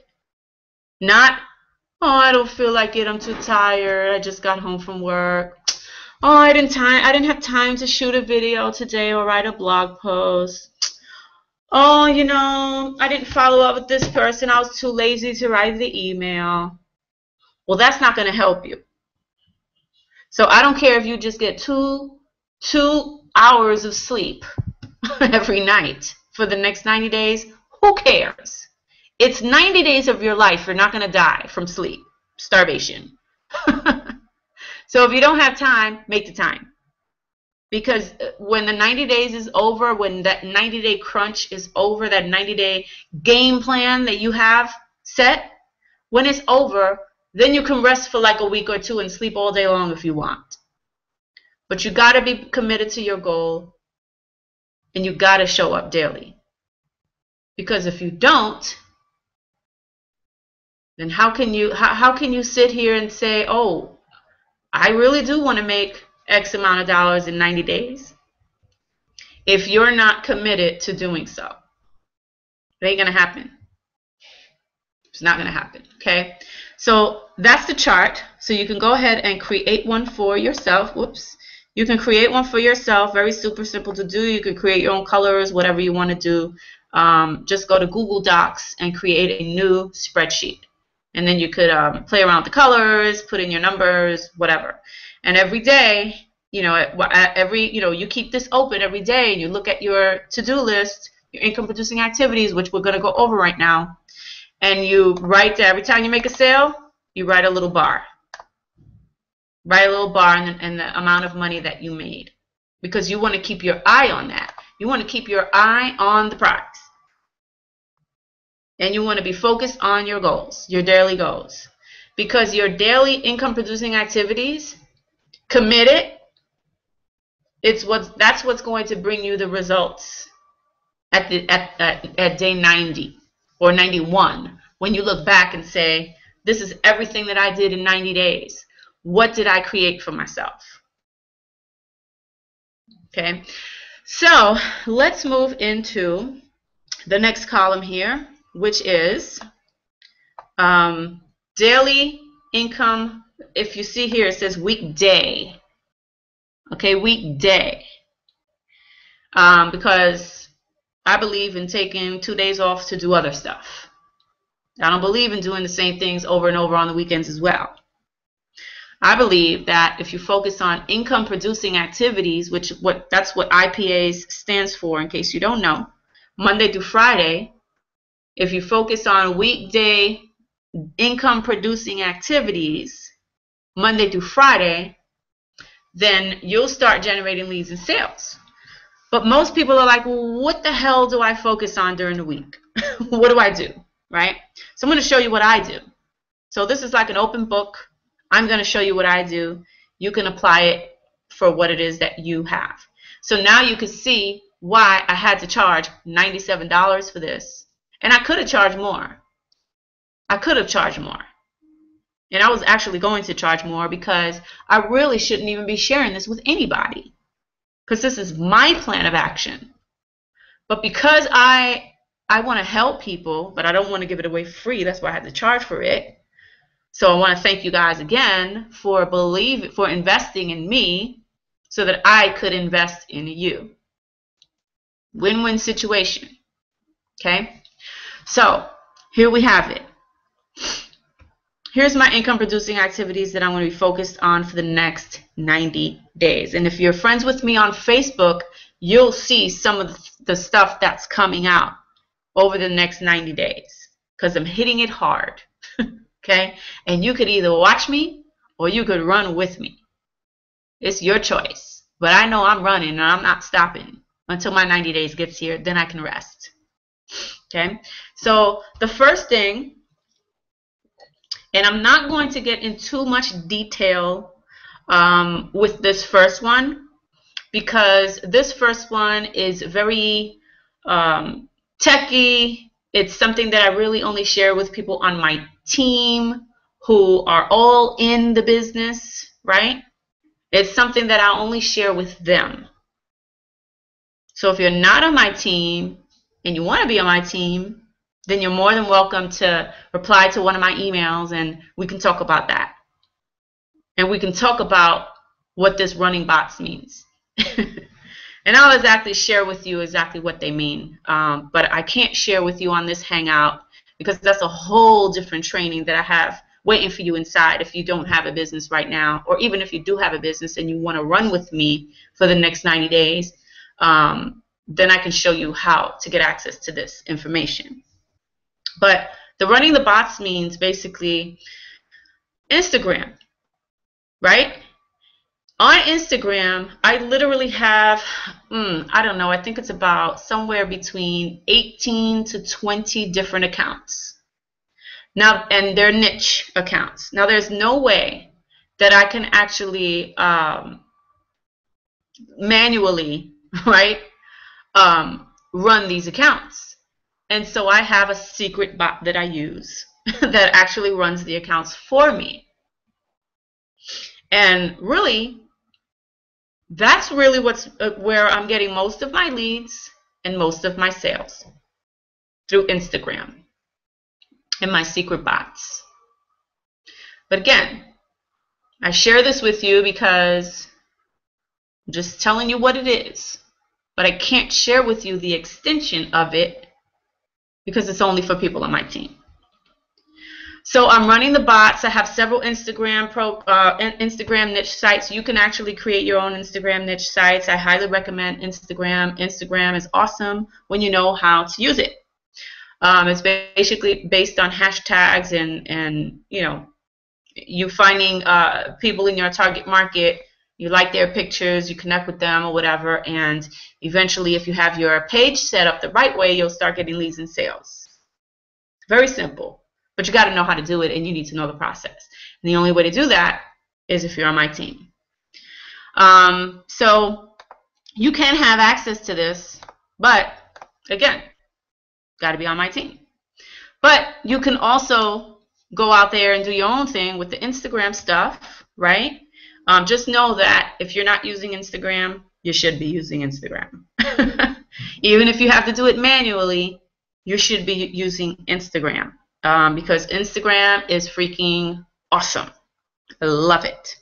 S1: Not Oh, I don't feel like it. I'm too tired. I just got home from work. Oh, I didn't have time to shoot a video today or write a blog post. Oh, I didn't follow up with this person. I was too lazy to write the email. Well, that's not going to help you. So I don't care if you just get two hours of sleep every night for the next 90 days. Who cares? It's 90 days of your life. You're not going to die from starvation. So if you don't have time, make the time. Because when the 90 days is over, when that 90-day crunch is over, that 90-day game plan that you have set, when it's over, then you can rest for like a week or two and sleep all day long if you want. But you got to be committed to your goal, and you got to show up daily. Because if you don't, then how can you sit here and say, oh, I really do want to make X amount of dollars in 90 days, if you're not committed to doing so? It ain't going to happen. It's not going to happen, okay? So that's the chart. So you can go ahead and create one for yourself. Whoops. You can create one for yourself. Very super simple to do. You can create your own colors, whatever you want to do. Just go to Google Docs and create a new spreadsheet. And then you could play around with the colors, put in your numbers, whatever. And every day, you keep this open every day, and you look at your to-do list, your income-producing activities, which we're going to go over right now, and you write that every time you make a sale, you write a little bar. Write a little bar and the amount of money that you made, because you want to keep your eye on that. You want to keep your eye on the prize. And you want to be focused on your goals, your daily goals. Because your daily income-producing activities, committed, that's what's going to bring you the results at day 90 or 91. When you look back and say, this is everything that I did in 90 days. What did I create for myself? Okay, so let's move into the next column here, which is daily income. If you see here, it says weekday. Okay, weekday. Because I believe in taking 2 days off to do other stuff. I don't believe in doing the same things over and over on the weekends as well. I believe that if you focus on income producing activities, that's what IPAs stands for, in case you don't know, Monday through Friday, if you focus on weekday income producing activities, Monday through Friday, then you'll start generating leads and sales. But most people are like, well, what the hell do I focus on during the week? What do I do, right? So I'm going to show you what I do. So this is like an open book. I'm going to show you what I do. You can apply it for what it is that you have. So now you can see why I had to charge $97 for this. And I could have charged more. I could have charged more. And I was actually going to charge more because I really shouldn't even be sharing this with anybody. Because this is my plan of action. But because I want to help people, but I don't want to give it away free, that's why I had to charge for it. So I want to thank you guys again for investing in me so that I could invest in you. Win-win situation. Okay? So here we have it. Here's my income producing activities that I'm going to be focused on for the next 90 days. And if you're friends with me on Facebook, you'll see some of the stuff that's coming out over the next 90 days because I'm hitting it hard. Okay? And you could either watch me or you could run with me. It's your choice. But I know I'm running and I'm not stopping until my 90 days gets here. Then I can rest. Okay? So the first thing, and I'm not going to get in too much detail with this first one because this first one is very techy. It's something that I really only share with people on my team who are all in the business, right? It's something that I only share with them. So if you're not on my team and you want to be on my team, then you're more than welcome to reply to one of my emails and we can talk about that. And we can talk about what this running bots means. And I'll exactly share with you exactly what they mean. But I can't share with you on this Hangout because that's a whole different training that I have waiting for you inside if you don't have a business right now, or even if you do have a business and you want to run with me for the next 90 days, then I can show you how to get access to this information. But the running the bots means basically Instagram, right? On Instagram, I literally have, I don't know, I think it's about somewhere between 18 to 20 different accounts. Now, and they're niche accounts. Now, there's no way that I can actually manually, right, run these accounts. And so I have a secret bot that I use that actually runs the accounts for me. And really, that's really where I'm getting most of my leads and most of my sales, through Instagram and my secret bots. But again, I share this with you because I'm just telling you what it is. But I can't share with you the extension of it because it's only for people on my team. So I'm running the bots. I have several Instagram niche sites. You can actually create your own Instagram niche sites. I highly recommend Instagram. Instagram is awesome when you know how to use it. It's basically based on hashtags and you know, you finding people in your target market. You like their pictures, you connect with them or whatever, and eventually if you have your page set up the right way, you'll start getting leads and sales. Very simple. But you got to know how to do it, and you need to know the process. And the only way to do that is if you're on my team. So you can have access to this, but again, got to be on my team. But you can also go out there and do your own thing with the Instagram stuff, right? Just know that if you're not using Instagram, you should be using Instagram. Even if you have to do it manually, you should be using Instagram. Because Instagram is freaking awesome. I love it.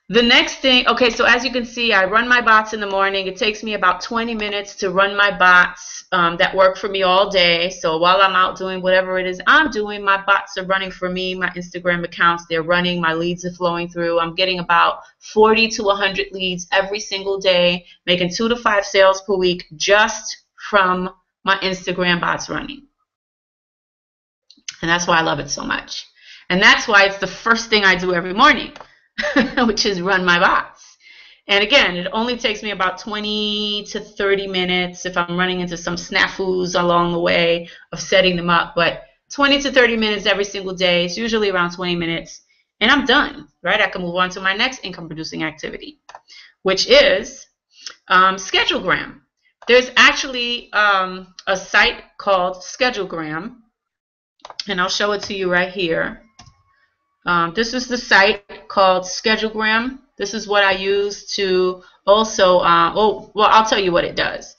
S1: The next thing, okay, so as you can see, I run my bots in the morning. It takes me about 20 minutes to run my bots that work for me all day. So while I'm out doing whatever it is I'm doing, my bots are running for me, my Instagram accounts, they're running, my leads are flowing through. I'm getting about 40 to 100 leads every single day, making 2 to 5 sales per week just from my Instagram bots running. And that's why I love it so much. And that's why it's the first thing I do every morning, which is run my bots. And again, it only takes me about 20 to 30 minutes if I'm running into some snafus along the way of setting them up. But 20 to 30 minutes every single day. It's usually around 20 minutes. And I'm done, right? I can move on to my next income producing activity, which is Schedulegram. There's actually a site called Schedulegram. And I'll show it to you right here. This is the site called Schedulegram. This is what I use to also, well, I'll tell you what it does.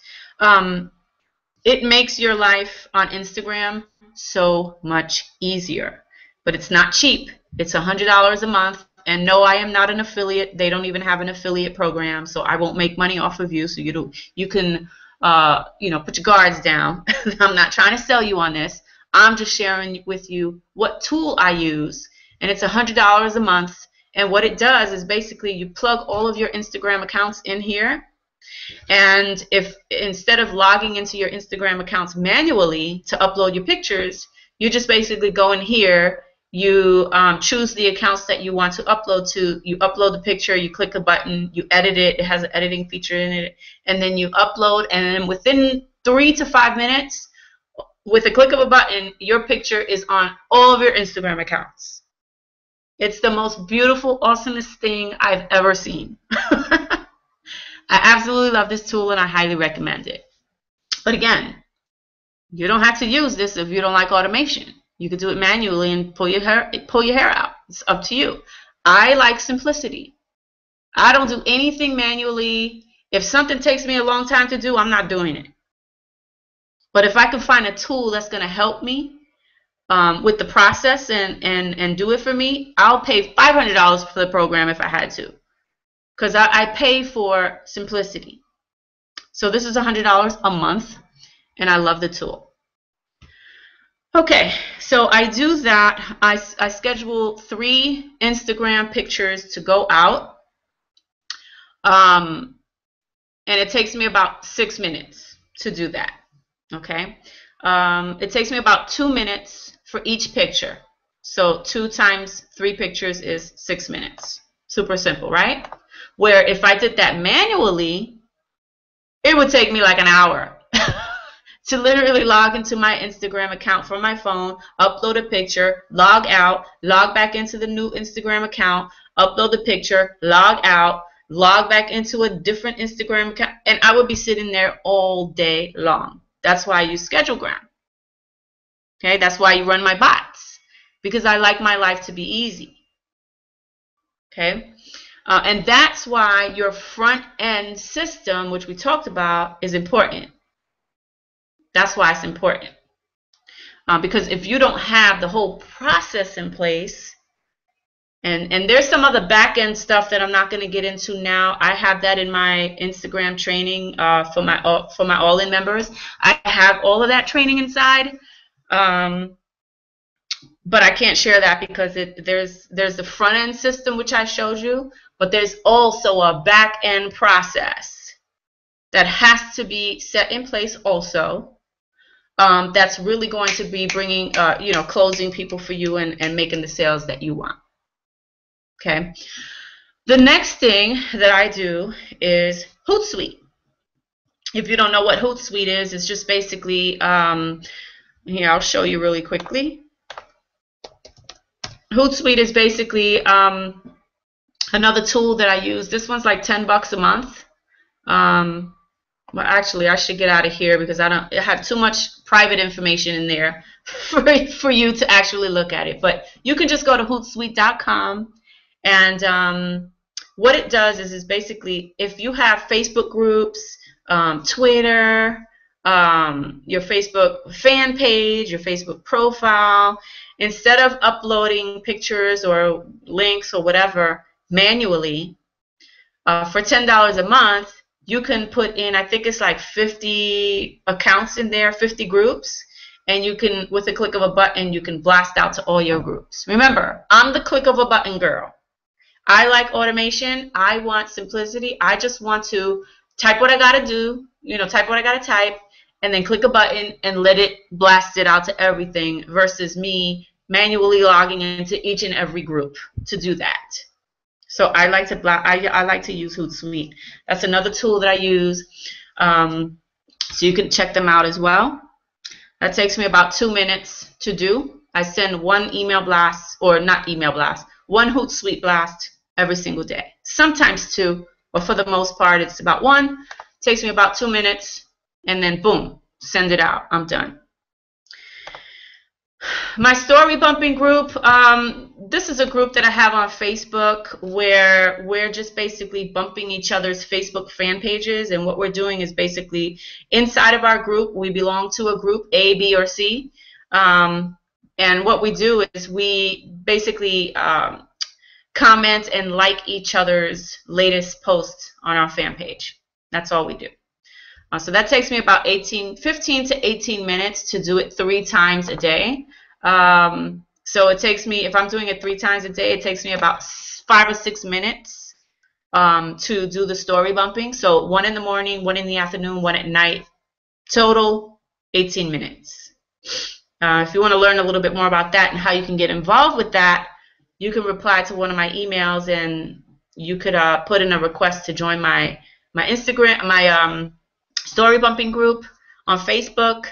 S1: It makes your life on Instagram so much easier. But it's not cheap. It's $100 a month. And no, I am not an affiliate. They don't even have an affiliate program, so I won't make money off of you. So you can you know, put your guards down. I'm not trying to sell you on this. I'm just sharing with you what tool I use, and it's $100 a month. And what it does is basically you plug all of your Instagram accounts in here, and if instead of logging into your Instagram accounts manually to upload your pictures, you just basically go in here, you choose the accounts that you want to upload to, you upload the picture, you click a button, you edit it, it has an editing feature in it, and then you upload, and then within 3 to 5 minutes, with a click of a button, your picture is on all of your Instagram accounts. It's the most beautiful, awesomest thing I've ever seen. I absolutely love this tool and I highly recommend it. But again, you don't have to use this if you don't like automation. You could do it manually and pull your hair out. It's up to you. I like simplicity. I don't do anything manually. If something takes me a long time to do, I'm not doing it. But if I can find a tool that's going to help me with the process and do it for me, I'll pay $500 for the program if I had to, because I pay for simplicity. So this is $100 a month, and I love the tool. Okay, so I do that. I schedule 3 Instagram pictures to go out, and it takes me about 6 minutes to do that. Okay, it takes me about 2 minutes for each picture. So 2 times 3 pictures is 6 minutes. Super simple, right? Where if I did that manually, it would take me like an hour to literally log into my Instagram account from my phone, upload a picture, log out, log back into the new Instagram account, upload the picture, log out, log back into a different Instagram account, and I would be sitting there all day long. That's why I use ScheduleGram. Okay, that's why you run my bots, because I like my life to be easy. Okay, and that's why your front end system, which we talked about, is important. That's why it's important. Because if you don't have the whole process in place, and there's some other back end stuff that I'm not going to get into now. I have that in my Instagram training for my all-in members. I have all of that training inside, but I can't share that because there's the front end system which I showed you, but there's also a back end process that has to be set in place also. That's really going to be bringing, closing people for you and making the sales that you want. Okay. The next thing that I do is Hootsuite. If you don't know what Hootsuite is, it's just basically, here, I'll show you really quickly. Hootsuite is basically another tool that I use. This one's like $10 a month. Well, actually, I should get out of here because I have too much private information in there for you to actually look at it. But you can just go to Hootsuite.com. And what it does is basically, if you have Facebook groups, Twitter, your Facebook fan page, your Facebook profile, instead of uploading pictures or links or whatever manually, for $10 a month, you can put in, I think it's like 50 accounts in there, 50 groups. And you can, with a click of a button, you can blast out to all your groups. Remember, I'm the click of a button girl. I like automation. I want simplicity. I just want to type what I got to do, type what I got to type, and then click a button and let it blast it out to everything versus me manually logging into each and every group to do that. So I like to I like to use Hootsuite. That's another tool that I use. So you can check them out as well. That takes me about 2 minutes to do. I send one email blast, or not email blast, one Hootsuite blast every single day. Sometimes 2, but for the most part it's about 1. Takes me about 2 minutes, and then boom, send it out. I'm done. My story bumping group, this is a group that I have on Facebook where we're just basically bumping each other's Facebook fan pages, and what we're doing is basically inside of our group, we belong to a group A, B, or C, and what we do is we basically comment and like each other's latest posts on our fan page. That's all we do. So that takes me about 15 to 18 minutes to do it 3 times a day. So it takes me, if I'm doing it 3 times a day, it takes me about 5 or 6 minutes to do the story bumping. So 1 in the morning, 1 in the afternoon, 1 at night. Total 18 minutes. If you want to learn a little bit more about that and how you can get involved with that, you can reply to one of my emails and you could put in a request to join my Instagram, my story bumping group on Facebook.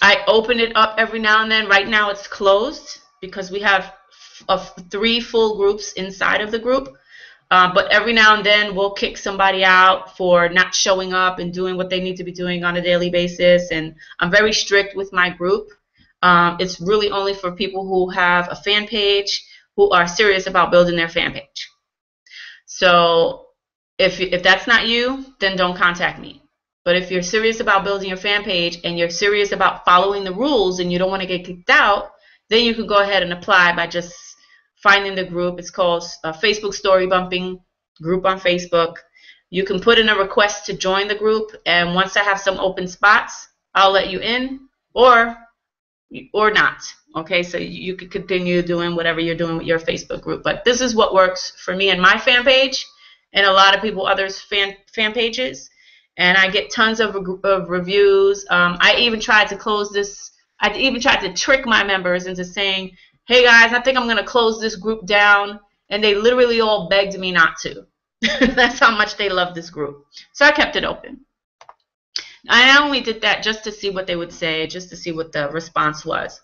S1: I open it up every now and then. Right now it's closed because we have 3 full groups inside of the group. But every now and then we'll kick somebody out for not showing up and doing what they need to be doing on a daily basis. And I'm very strict with my group. It's really only for people who have a fan page, who are serious about building their fan page. So if that's not you, then don't contact me. But if you're serious about building your fan page and you're serious about following the rules and you don't want to get kicked out, then you can go ahead and apply by just finding the group. It's called Facebook Story Bumping Group on Facebook. You can put in a request to join the group, and once I have some open spots, I'll let you in, or not. Okay, so you can continue doing whatever you're doing with your Facebook group. But this is what works for me and my fan page, and a lot of people others fan pages. And I get tons of reviews. I even tried to close this. I even tried to trick my members into saying, "Hey guys, I think I'm going to close this group down," and they literally all begged me not to. That's how much they love this group. So I kept it open. I only did that just to see what they would say, just to see what the response was,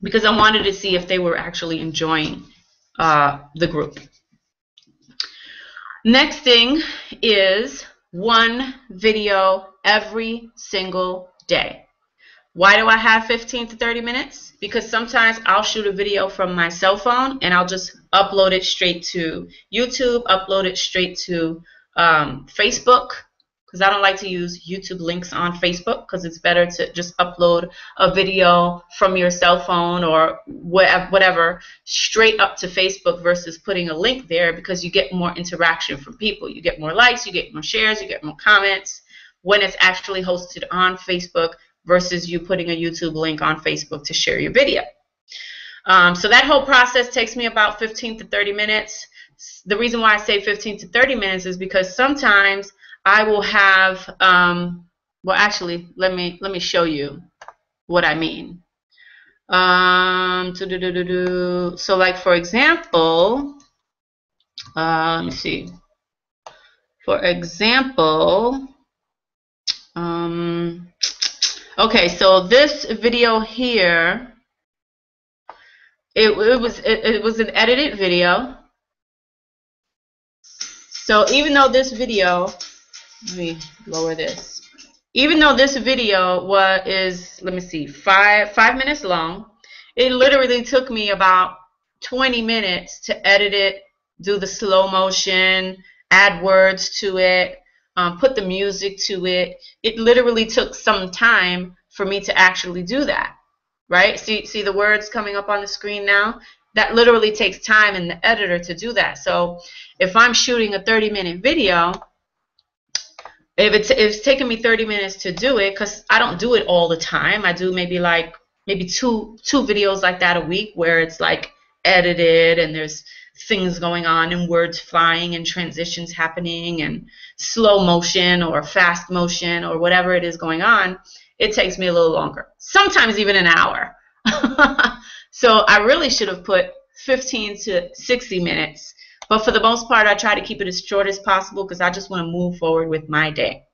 S1: because I wanted to see if they were actually enjoying the group. Next thing is one video every single day. Why do I have 15 to 30 minutes? Because sometimes I'll shoot a video from my cell phone and I'll just upload it straight to YouTube, upload it straight to Facebook, because I don't like to use YouTube links on Facebook, because it's better to just upload a video from your cell phone or whatever straight up to Facebook versus putting a link there, because you get more interaction from people. You get more likes, you get more shares, you get more comments when it's actually hosted on Facebook versus you putting a YouTube link on Facebook to share your video. So that whole process takes me about 15 to 30 minutes. The reason why I say 15 to 30 minutes is because sometimes I will have, well, actually, let me show you what I mean. So, like, for example, let me see. For example, okay, so this video here, it was an edited video. So even though this video, let me lower this. Even though this video is, let me see, five minutes long, it literally took me about 20 minutes to edit it, do the slow motion, add words to it, put the music to it. It literally took some time for me to actually do that, right? See the words coming up on the screen now? That literally takes time in the editor to do that. So if I'm shooting a 30-minute video, if it's taking me 30 minutes to do it, because I don't do it all the time. I do maybe two videos like that a week, where it's like edited and there's things going on and words flying and transitions happening and slow motion or fast motion or whatever it is going on. It takes me a little longer, sometimes even an hour. So I really should have put 15 to 60 minutes. But for the most part, I try to keep it as short as possible, because I just want to move forward with my day.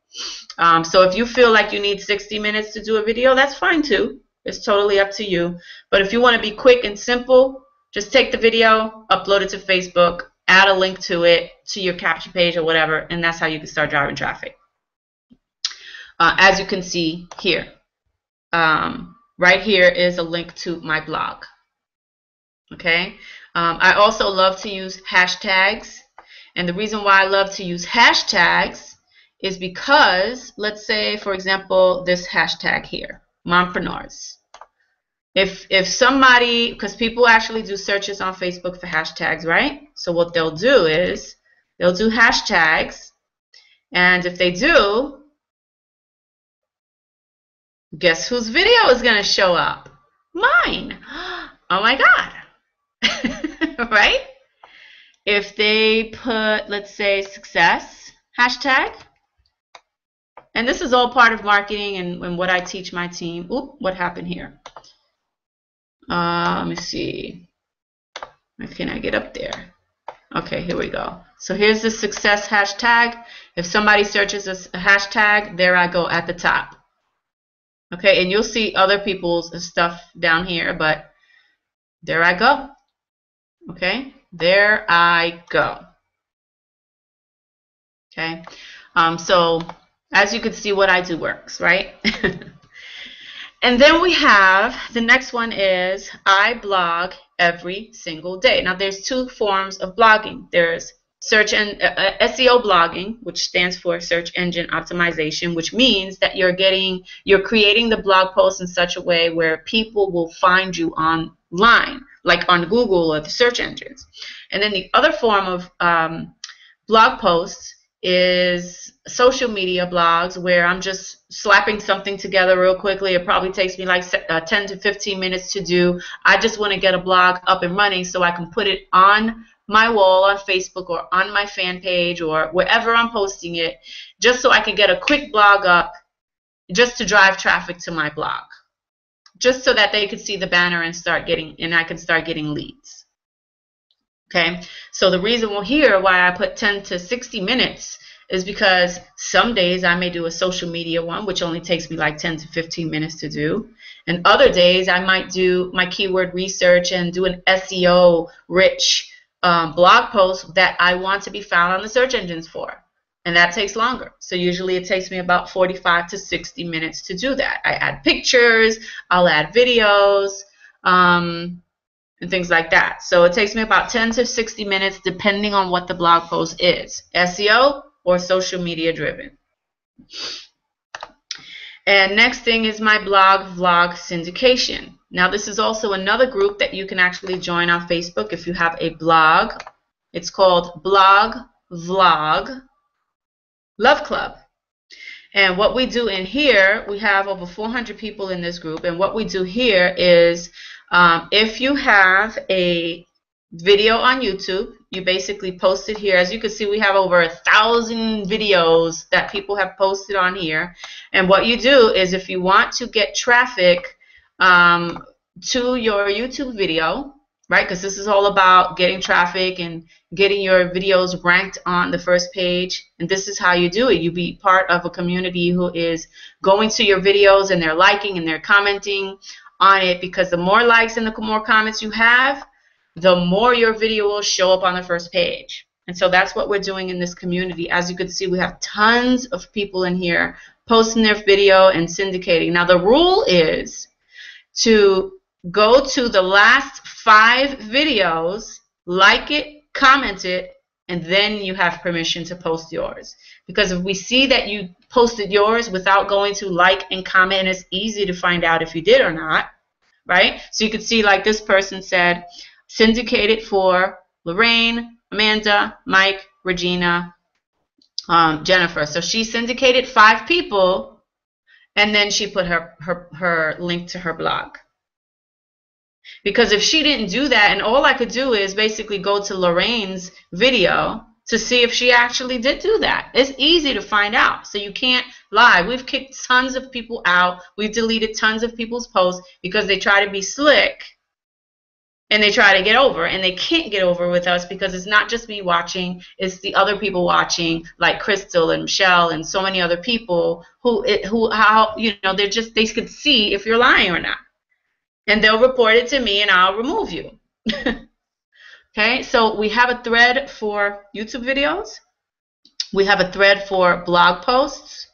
S1: So if you feel like you need 60 minutes to do a video, that's fine too. It's totally up to you. But if you want to be quick and simple, just take the video, upload it to Facebook, add a link to it, to your capture page or whatever, and that's how you can start driving traffic. As you can see here, right here is a link to my blog. Okay. I also love to use hashtags, and the reason why I love to use hashtags is because, let's say, for example, this hashtag here, mompreneurs. If somebody, because people actually do searches on Facebook for hashtags, right? So what they'll do is they'll do hashtags, and if they do, guess whose video is going to show up? Mine. Oh my God. Right? If they put, let's say, success hashtag, and this is all part of marketing and what I teach my team. Oop, what happened here? Let me see. Why can't I get up there? Okay, here we go. So here's the success hashtag. If somebody searches a hashtag, there I go at the top. Okay, and you'll see other people's stuff down here, but there I go. Okay, there I go. Okay, so as you can see, what I do works, right? And then we have, the next one is I blog every single day. Now there's two forms of blogging. There's search and SEO blogging, which stands for search engine optimization, which means that you're creating the blog post in such a way where people will find you online, like on Google or the search engines. And then the other form of blog posts is social media blogs, where I'm just slapping something together real quickly. It probably takes me like 10 to 15 minutes to do. I just want to get a blog up and running so I can put it on my wall on Facebook or on my fan page or wherever I'm posting it, just so I can get a quick blog up, just to drive traffic to my blog, just so that they could see the banner and I can start getting leads. Okay, so the reason we'll hear why I put 10 to 60 minutes is because some days I may do a social media one, which only takes me like 10 to 15 minutes to do. And other days I might do my keyword research and do an SEO rich blog post that I want to be found on the search engines for. And that takes longer. So usually it takes me about 45 to 60 minutes to do that. I add pictures, I'll add videos, and things like that. So it takes me about 10 to 60 minutes depending on what the blog post is, SEO or social media driven. And next thing is my blog vlog syndication. Now this is also another group that you can actually join on Facebook if you have a blog. It's called Blog Vlog Love Club. And what we do in here, we have over 400 people in this group, and what we do here is if you have a video on YouTube, you basically post it here. As you can see, we have over 1,000 videos that people have posted on here. And what you do is, if you want to get traffic to your YouTube video, right, because this is all about getting traffic and getting your videos ranked on the first page, and this is how you do it. You be part of a community who is going to your videos and they're liking and they're commenting on it, because the more likes and the more comments you have, the more your video will show up on the first page. And so that's what we're doing in this community. As you can see, we have tons of people in here posting their video and syndicating. Now the rule is to go to the last 5 videos, like it, comment it, and then you have permission to post yours. Because if we see that you posted yours without going to like and comment, and it's easy to find out if you did or not, right? So you could see, like, this person said, syndicated for Lorraine, Amanda, Mike, Regina, Jennifer. So she syndicated 5 people, and then she put her link to her blog. Because if she didn't do that, and all I could do is basically go to Lorraine's video to see if she actually did do that. It's easy to find out, so you can't lie. We've kicked tons of people out. We've deleted tons of people's posts because they try to be slick and they try to get over, and they can't get over with us because it's not just me watching, it's the other people watching, like Crystal and Michelle and so many other people who they could see if you're lying or not. And they'll report it to me and I'll remove you. Okay, so we have a thread for YouTube videos. We have a thread for blog posts,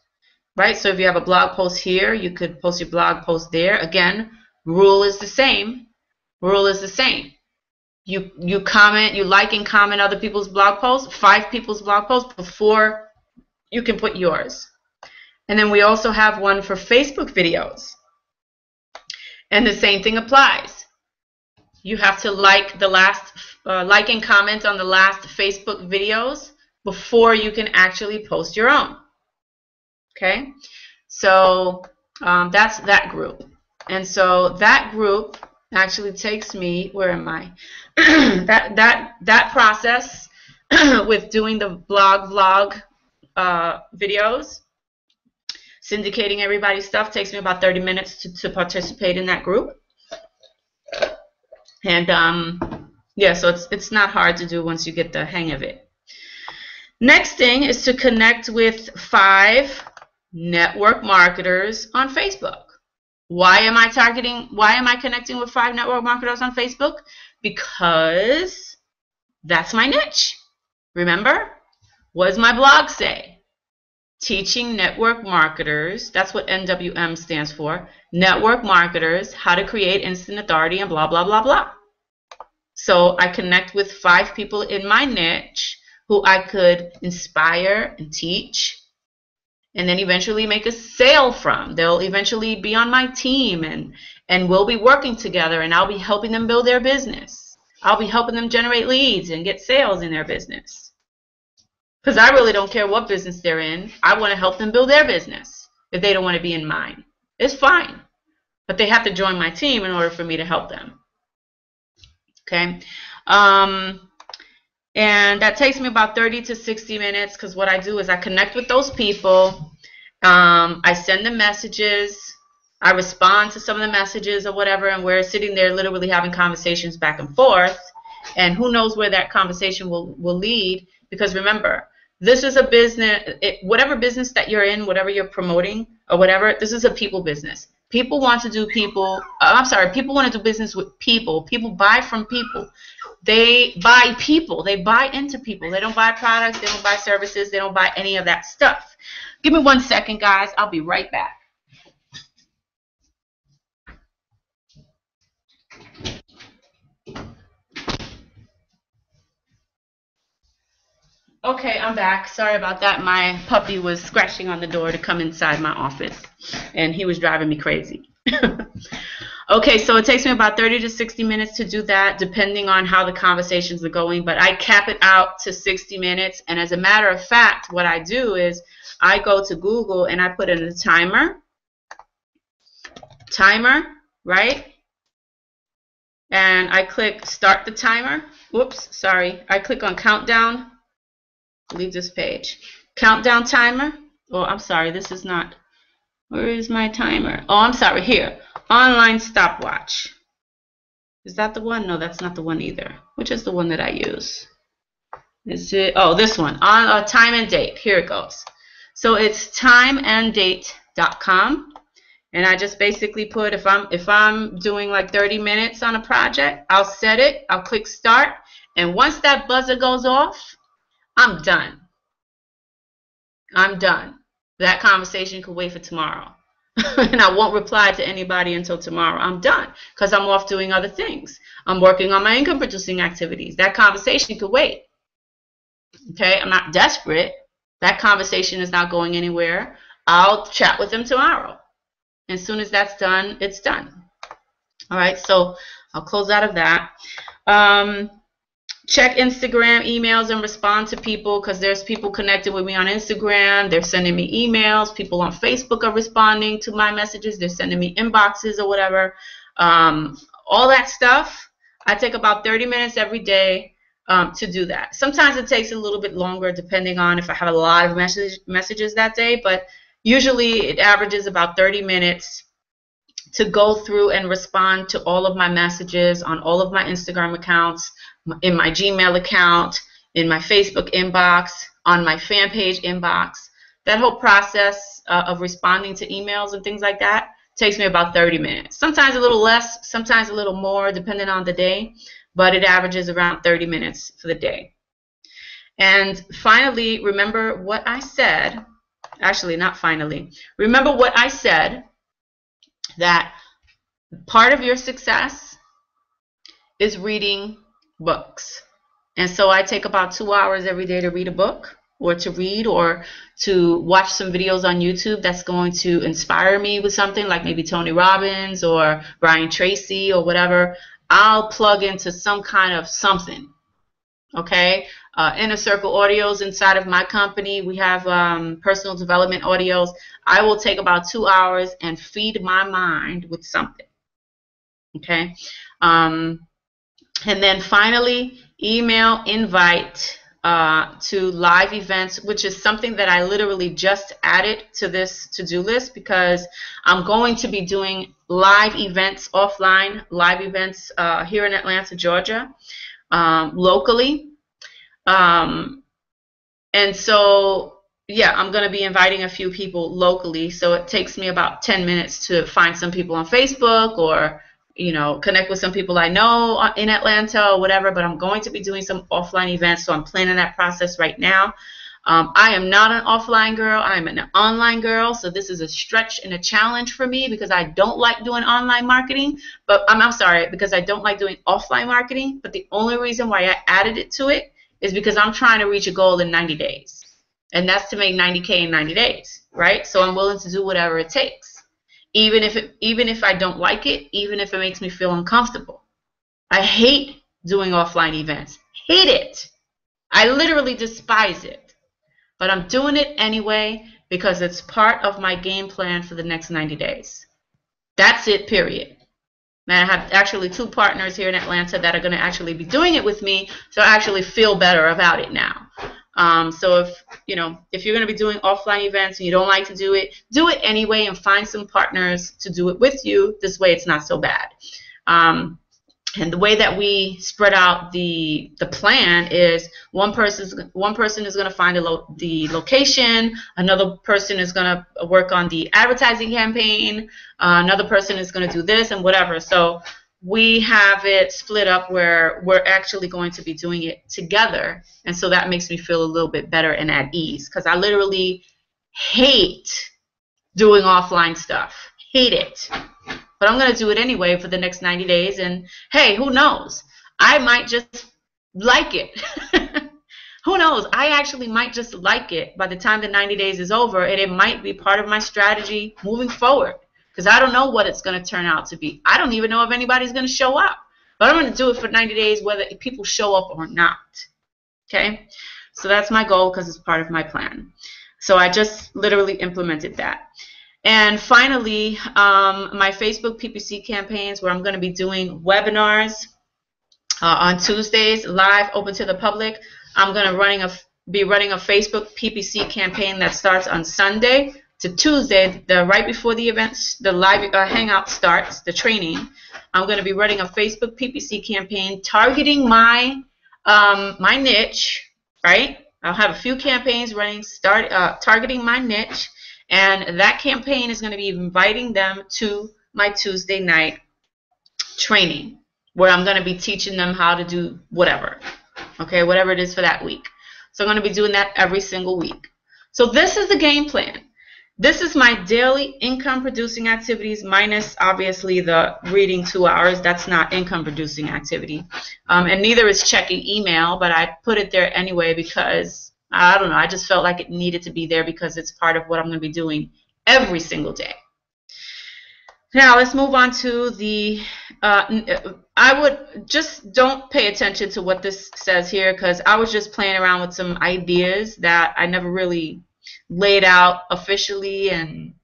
S1: right? So if you have a blog post here, you could post your blog post there. Again, rule is the same. Rule is the same. You comment, you like and comment other people's blog posts, 5 people's blog posts before you can put yours. And then we also have one for Facebook videos. And the same thing applies. You have to like the last, like and comment on the last Facebook videos before you can actually post your own. Okay, so that's that group. And so that group actually takes me, where am I? that process with doing the blog vlog videos, syndicating everybody's stuff, takes me about 30 minutes to participate in that group. And yeah, so it's not hard to do once you get the hang of it. Next thing is to connect with 5 network marketers on Facebook. Why am I connecting with 5 network marketers on Facebook? Because that's my niche. Remember? What does my blog say? Teaching network marketers, that's what NWM stands for, network marketers how to create instant authority and blah, blah, blah, blah. So I connect with 5 people in my niche who I could inspire and teach, and then eventually make a sale from. They'll eventually be on my team, and we'll be working together, and I'll be helping them build their business. I'll be helping them generate leads and get sales in their business. Because I really don't care what business they're in. I want to help them build their business. If they don't want to be in mine, it's fine. But they have to join my team in order for me to help them. Okay? And that takes me about 30 to 60 minutes, because what I do is I connect with those people. I send them messages. I respond to some of the messages or whatever, and we're sitting there literally having conversations back and forth. And who knows where that conversation will lead, because remember, this is a business, whatever business that you're in, whatever you're promoting or whatever, this is a people business. People want to do people want to do business with people. People buy from people. They buy people. They buy into people. They don't buy products. They don't buy services. They don't buy any of that stuff. Give me 1 second, guys. I'll be right back. Okay, I'm back. Sorry about that. My puppy was scratching on the door to come inside my office, and he was driving me crazy. Okay, so it takes me about 30 to 60 minutes to do that, depending on how the conversations are going, but I cap it out to 60 minutes, and as a matter of fact, what I do is I go to Google and I put in a timer, right? And I click start the timer. Whoops, sorry. I click on countdown. Leave this page. Countdown timer. Oh, I'm sorry. This is not. Where is my timer? Oh, I'm sorry. Here. Online stopwatch. Is that the one? No, that's not the one either. Which is the one that I use? Is it? Oh, this one. On time and date. Here it goes. So it's timeanddate.com. And I just basically put, if I'm doing like 30 minutes on a project, I'll set it. I'll click start. And once that buzzer goes off, I'm done. I'm done. That conversation could wait for tomorrow. And I won't reply to anybody until tomorrow. I'm done because I'm off doing other things. I'm working on my income producing activities. That conversation could wait. Okay, I'm not desperate. That conversation is not going anywhere. I'll chat with them tomorrow. As soon as that's done, it's done. All right, so I'll close out of that. Check Instagram emails and respond to people, because there's people connected with me on Instagram. They're sending me emails. People on Facebook are responding to my messages. They're sending me inboxes or whatever. All that stuff. I take about 30 minutes every day to do that. Sometimes it takes a little bit longer depending on if I have a lot of messages that day, but usually it averages about 30 minutes to go through and respond to all of my messages on all of my Instagram accounts, in my Gmail account, in my Facebook inbox, on my fan page inbox. That whole process of responding to emails and things like that takes me about 30 minutes. Sometimes a little less, sometimes a little more, depending on the day, but it averages around 30 minutes for the day. And finally, remember what I said. Actually, not finally. Remember what I said, that part of your success is reading books. And so I take about 2 hours every day to read a book, or to read, or to watch some videos on YouTube that's going to inspire me with something, like maybe Tony Robbins or Brian Tracy or whatever. I'll plug into some kind of something. Okay? Inner Circle Audios inside of my company, we have personal development audios. I will take about 2 hours and feed my mind with something. Okay? And then finally, email invite to live events, which is something that I literally just added to this to-do list, because I'm going to be doing live events, offline live events here in Atlanta, Georgia, locally. And so, yeah, I'm going to be inviting a few people locally. So it takes me about 10 minutes to find some people on Facebook, or, you know, connect with some people I know in Atlanta or whatever. But I'm going to be doing some offline events, so I'm planning that process right now. I am not an offline girl. I am an online girl. So this is a stretch and a challenge for me, because I don't like doing online marketing. But I'm sorry, because I don't like doing offline marketing. But the only reason why I added it to it is because I'm trying to reach a goal in 90 days. And that's to make 90K in 90 days, right? So I'm willing to do whatever it takes. Even if I don't like it, even if it makes me feel uncomfortable. I hate doing offline events. Hate it. I literally despise it. But I'm doing it anyway because it's part of my game plan for the next 90 days. That's it, period. And I have actually 2 partners here in Atlanta that are going to actually be doing it with me, so I actually feel better about it now. So if you're going to be doing offline events and you don't like to do it anyway and find some partners to do it with you. This way it's not so bad. And the way that we spread out the plan is one person is going to find the location, another person is going to work on the advertising campaign, another person is going to do this and whatever. So we have it split up where we're actually going to be doing it together, and so that makes me feel a little bit better and at ease, because I literally hate doing offline stuff. Hate it. But I'm going to do it anyway for the next 90 days, and hey, who knows? I might just like it. Who knows? I actually might just like it by the time the 90 days is over, and it might be part of my strategy moving forward, because I don't know what it's going to turn out to be. I don't even know if anybody's going to show up. But I'm going to do it for 90 days whether people show up or not. Okay? So that's my goal because it's part of my plan. So I just literally implemented that. And finally, my Facebook PPC campaigns, where I'm going to be doing webinars on Tuesdays, live, open to the public. I'm going to be running a Facebook PPC campaign that starts on Sunday to Tuesday, right before the events, the live hangout starts, the training. I'm going to be running a Facebook PPC campaign targeting my my niche, right? I'll have a few campaigns running, targeting my niche. And that campaign is going to be inviting them to my Tuesday night training, where I'm going to be teaching them how to do whatever, okay, whatever it is for that week. So I'm going to be doing that every single week. So this is the game plan. This is my daily income producing activities, minus obviously the reading 2 hours. That's not income producing activity. And neither is checking email, but I put it there anyway because I don't know, I just felt like it needed to be there because it's part of what I'm going to be doing every single day. Now let's move on to the, I would just don't pay attention to what this says here, because I was just playing around with some ideas that I never really laid out officially and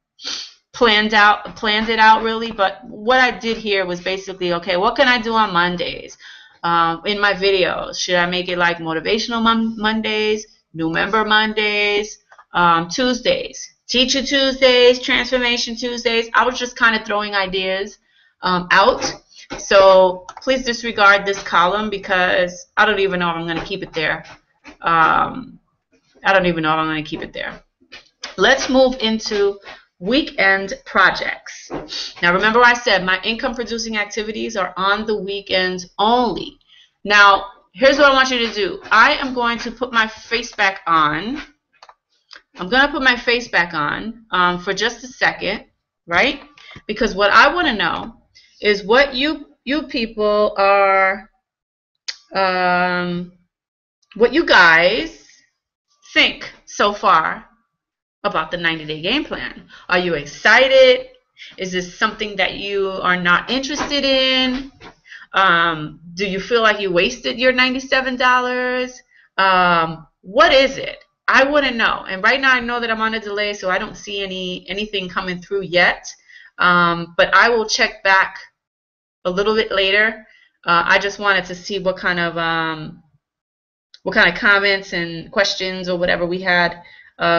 S1: planned it out really. But what I did here was basically, okay, what can I do on Mondays in my videos? Should I make it like motivational Mondays, new member Mondays, Tuesdays, teacher Tuesdays, transformation Tuesdays? I was just kind of throwing ideas out. So please disregard this column because I don't even know if I'm going to keep it there. I don't even know if I'm going to keep it there. Let's move into weekend projects. Now remember I said my income producing activities are on the weekends only. Now here's what I want you to do. I am going to put my face back on. I'm going to put my face back on for just a second, right? Because what I want to know is what you people are, what you guys think so far about the 90-day game plan. Are you excited? Is this something that you are not interested in? Do you feel like you wasted your $97? What is it? I want to know. And right now I know that I'm on a delay, so I don't see anything coming through yet. But I will check back a little bit later. I just wanted to see what kind of comments and questions or whatever we had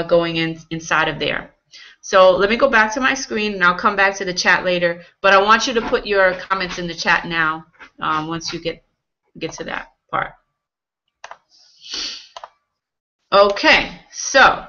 S1: going inside of there. So let me go back to my screen, and I'll come back to the chat later. But I want you to put your comments in the chat now once you get to that part. Okay, so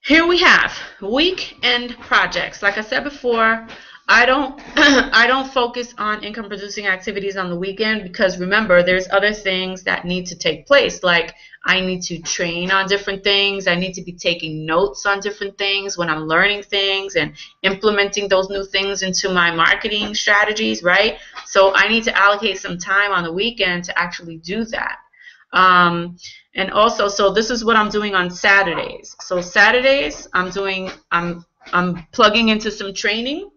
S1: here we have weekend projects. Like I said before, I don't focus on income producing activities on the weekend because remember there's other things that need to take place, like I need to train on different things, I need to be taking notes on different things when I'm learning things and implementing those new things into my marketing strategies, right? So I need to allocate some time on the weekend to actually do that. And also, so this is what I'm doing on Saturdays. So Saturdays, I'm plugging into some training,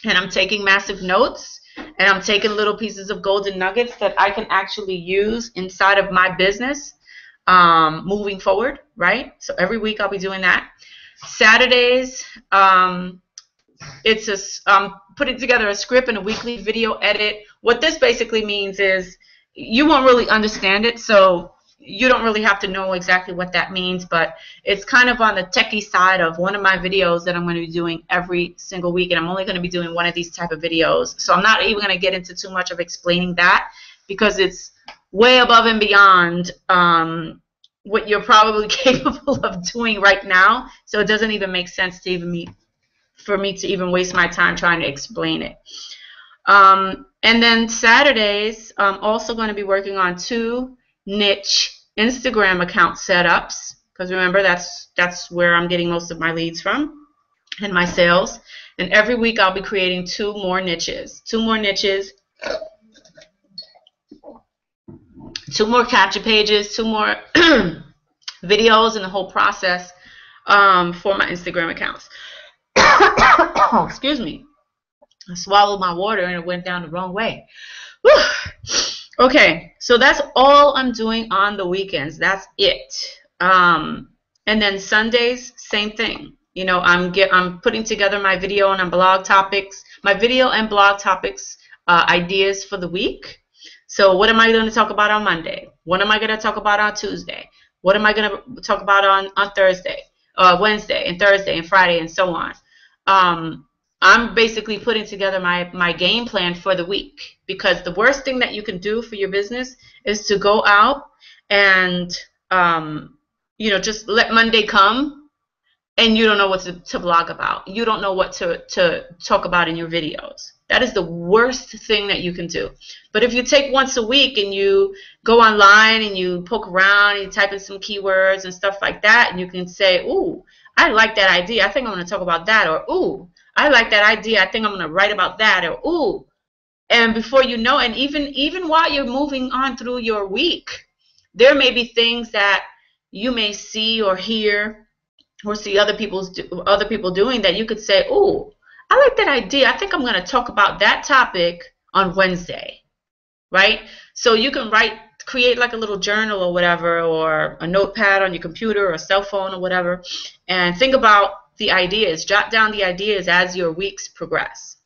S1: and I'm taking massive notes, and I'm taking little pieces of golden nuggets that I can actually use inside of my business moving forward, right? So every week I'll be doing that. Saturdays, I'm putting together a script and a weekly video edit. What this basically means is you won't really understand it, so you don't really have to know exactly what that means, but it's kind of on the techie side of one of my videos that I'm going to be doing every single week, and I'm only going to be doing one of these type of videos. So I'm not even going to get into too much of explaining that because it's way above and beyond what you're probably capable of doing right now. So it doesn't even make sense to for me to even waste my time trying to explain it. And then Saturdays, I'm also going to be working on 2 niche Instagram account setups, because remember that's where I'm getting most of my leads from and my sales. And every week I'll be creating 2 more niches, 2 more capture pages, 2 more videos, and the whole process for my Instagram accounts. Excuse me. I swallowed my water and it went down the wrong way. Whew. Okay, so that's all I'm doing on the weekends. That's it. And then Sundays, same thing. You know, I'm putting together my video and blog topics, ideas for the week. So what am I going to talk about on Monday? What am I going to talk about on Tuesday? What am I going to talk about on Thursday, Wednesday, and Thursday, and Friday, and so on? I'm basically putting together my game plan for the week, because the worst thing that you can do for your business is to go out and just let Monday come and you don't know what to blog about. You don't know what to talk about in your videos. That is the worst thing that you can do. But if you take once a week and you go online and you poke around and you type in some keywords and stuff like that, and you can say, ooh, I like that idea, I think I'm going to talk about that, or ooh, I like that idea, I think I'm going to write about that, or ooh. And before you know, and even while you're moving on through your week, there may be things that you may see or hear or see other people doing that you could say, ooh, I like that idea, I think I'm going to talk about that topic on Wednesday, right? So you can create like a little journal or whatever, or a notepad on your computer or a cell phone or whatever, and think about the ideas, jot down the ideas as your weeks progress,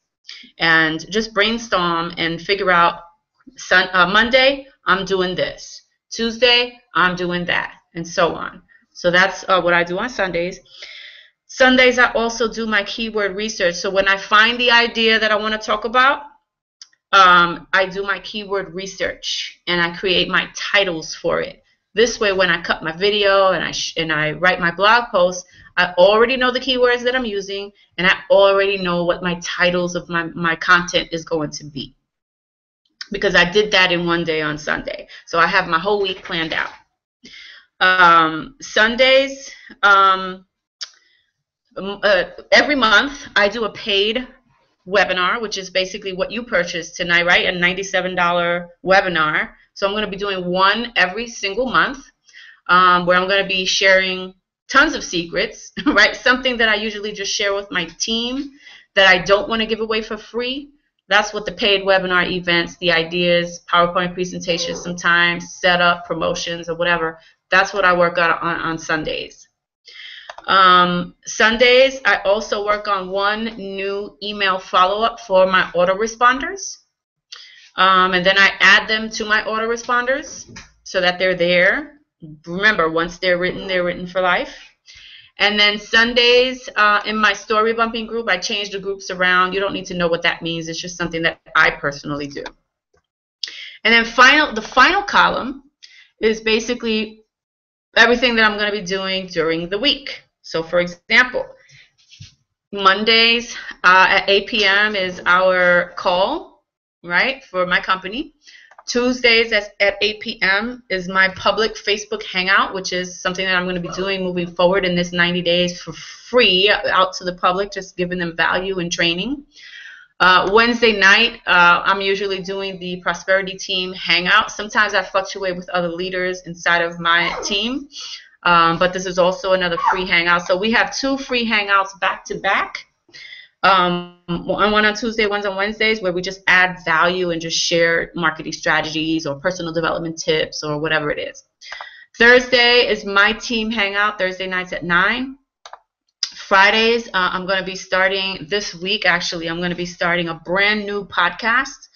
S1: and just brainstorm and figure out, Monday, I'm doing this, Tuesday, I'm doing that, and so on. So that's what I do on Sundays. Sundays, I also do my keyword research. So when I find the idea that I want to talk about, I do my keyword research and I create my titles for it. This way, when I cut my video and I write my blog post, I already know the keywords that I'm using, and I already know what my titles of my content is going to be, because I did that in one day on Sunday. So I have my whole week planned out. Sundays, every month I do a paid webinar, which is basically what you purchased tonight, right? A $97 webinar. So I'm going to be doing one every single month, where I'm going to be sharing tons of secrets, right? Something that I usually just share with my team that I don't want to give away for free. That's what the paid webinar events, the ideas, PowerPoint presentations, sometimes setup, promotions, or whatever. That's what I work on Sundays. Sundays, I also work on one new email follow-up for my autoresponders. And then I add them to my autoresponders so that they're there. Remember, once they're written for life. And then Sundays, in my story bumping group, I change the groups around. You don't need to know what that means. It's just something that I personally do. And then the final column is basically everything that I'm going to be doing during the week. So, for example, Mondays at 8 p.m. is our call, right, for my company. Tuesdays at 8 p.m. is my public Facebook Hangout, which is something that I'm going to be doing moving forward in this 90 days for free out to the public, just giving them value and training. Wednesday night, I'm usually doing the Prosperity Team Hangout. Sometimes I fluctuate with other leaders inside of my team, but this is also another free hangout. So we have 2 free hangouts back to back. One on Tuesday, one's on Wednesdays, where we just add value and just share marketing strategies or personal development tips or whatever it is. Thursday is my team hangout, Thursday nights at 9. Fridays, I'm going to be starting this week, actually, I'm going to be starting a brand new podcast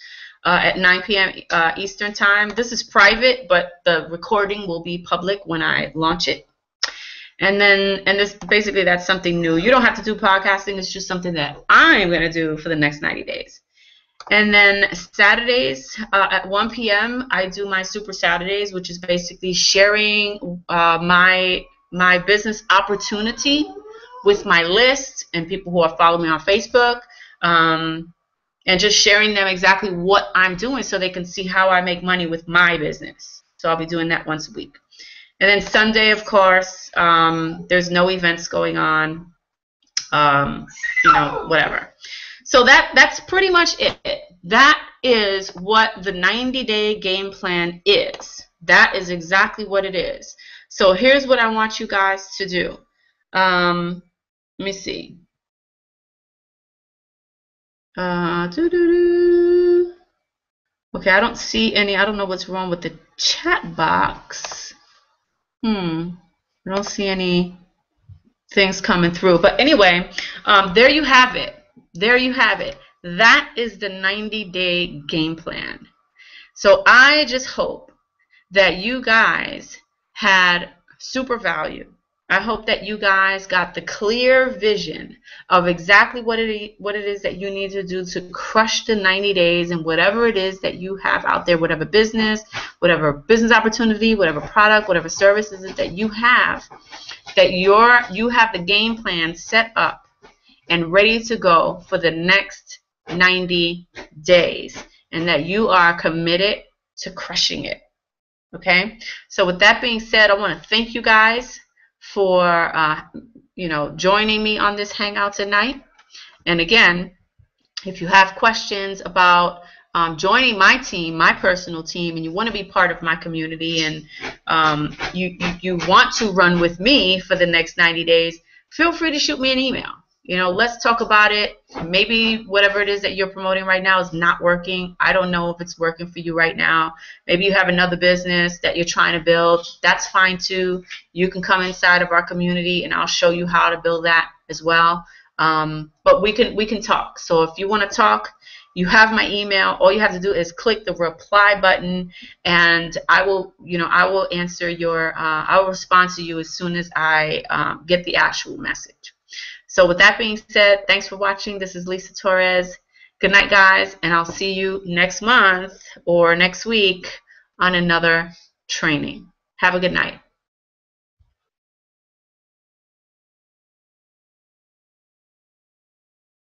S1: at 9 p.m. Eastern time. This is private, but the recording will be public when I launch it. And this basically, that's something new. You don't have to do podcasting. It's just something that I'm going to do for the next 90 days. And then Saturdays at 1 p.m., I do my Super Saturdays, which is basically sharing my business opportunity with my list and people who are following me on Facebook, and just sharing them exactly what I'm doing so they can see how I make money with my business. So I'll be doing that once a week. And then Sunday, of course, there's no events going on, whatever. So that's pretty much it. That is what the 90-day game plan is. That is exactly what it is. So here's what I want you guys to do. Let me see. Okay, I don't see any. I don't know what's wrong with the chat box. I don't see any things coming through. But anyway, there you have it. There you have it. That is the 90-day game plan. So I just hope that you guys had super value. I hope that you guys got the clear vision of exactly what it is that you need to do to crush the 90 days and whatever it is that you have out there, whatever business opportunity, whatever product, whatever services that you have, that you have the game plan set up and ready to go for the next 90 days, and that you are committed to crushing it. Okay? So with that being said, I want to thank you guys for joining me on this hangout tonight. And again, if you have questions about joining my team, my personal team, and you want to be part of my community, and you want to run with me for the next 90 days, feel free to shoot me an email. Let's talk about it. Maybe whatever it is that you're promoting right now is not working. I don't know if it's working for you right now. Maybe you have another business that you're trying to build. That's fine too. You can come inside of our community and I'll show you how to build that as well. But we can talk. So if you want to talk, you have my email. All you have to do is click the reply button, and I will answer I will respond to you as soon as I get the actual message. So with that being said, thanks for watching. This is Lisa Torres. Good night, guys, and I'll see you next month or next week on another training. Have a good night.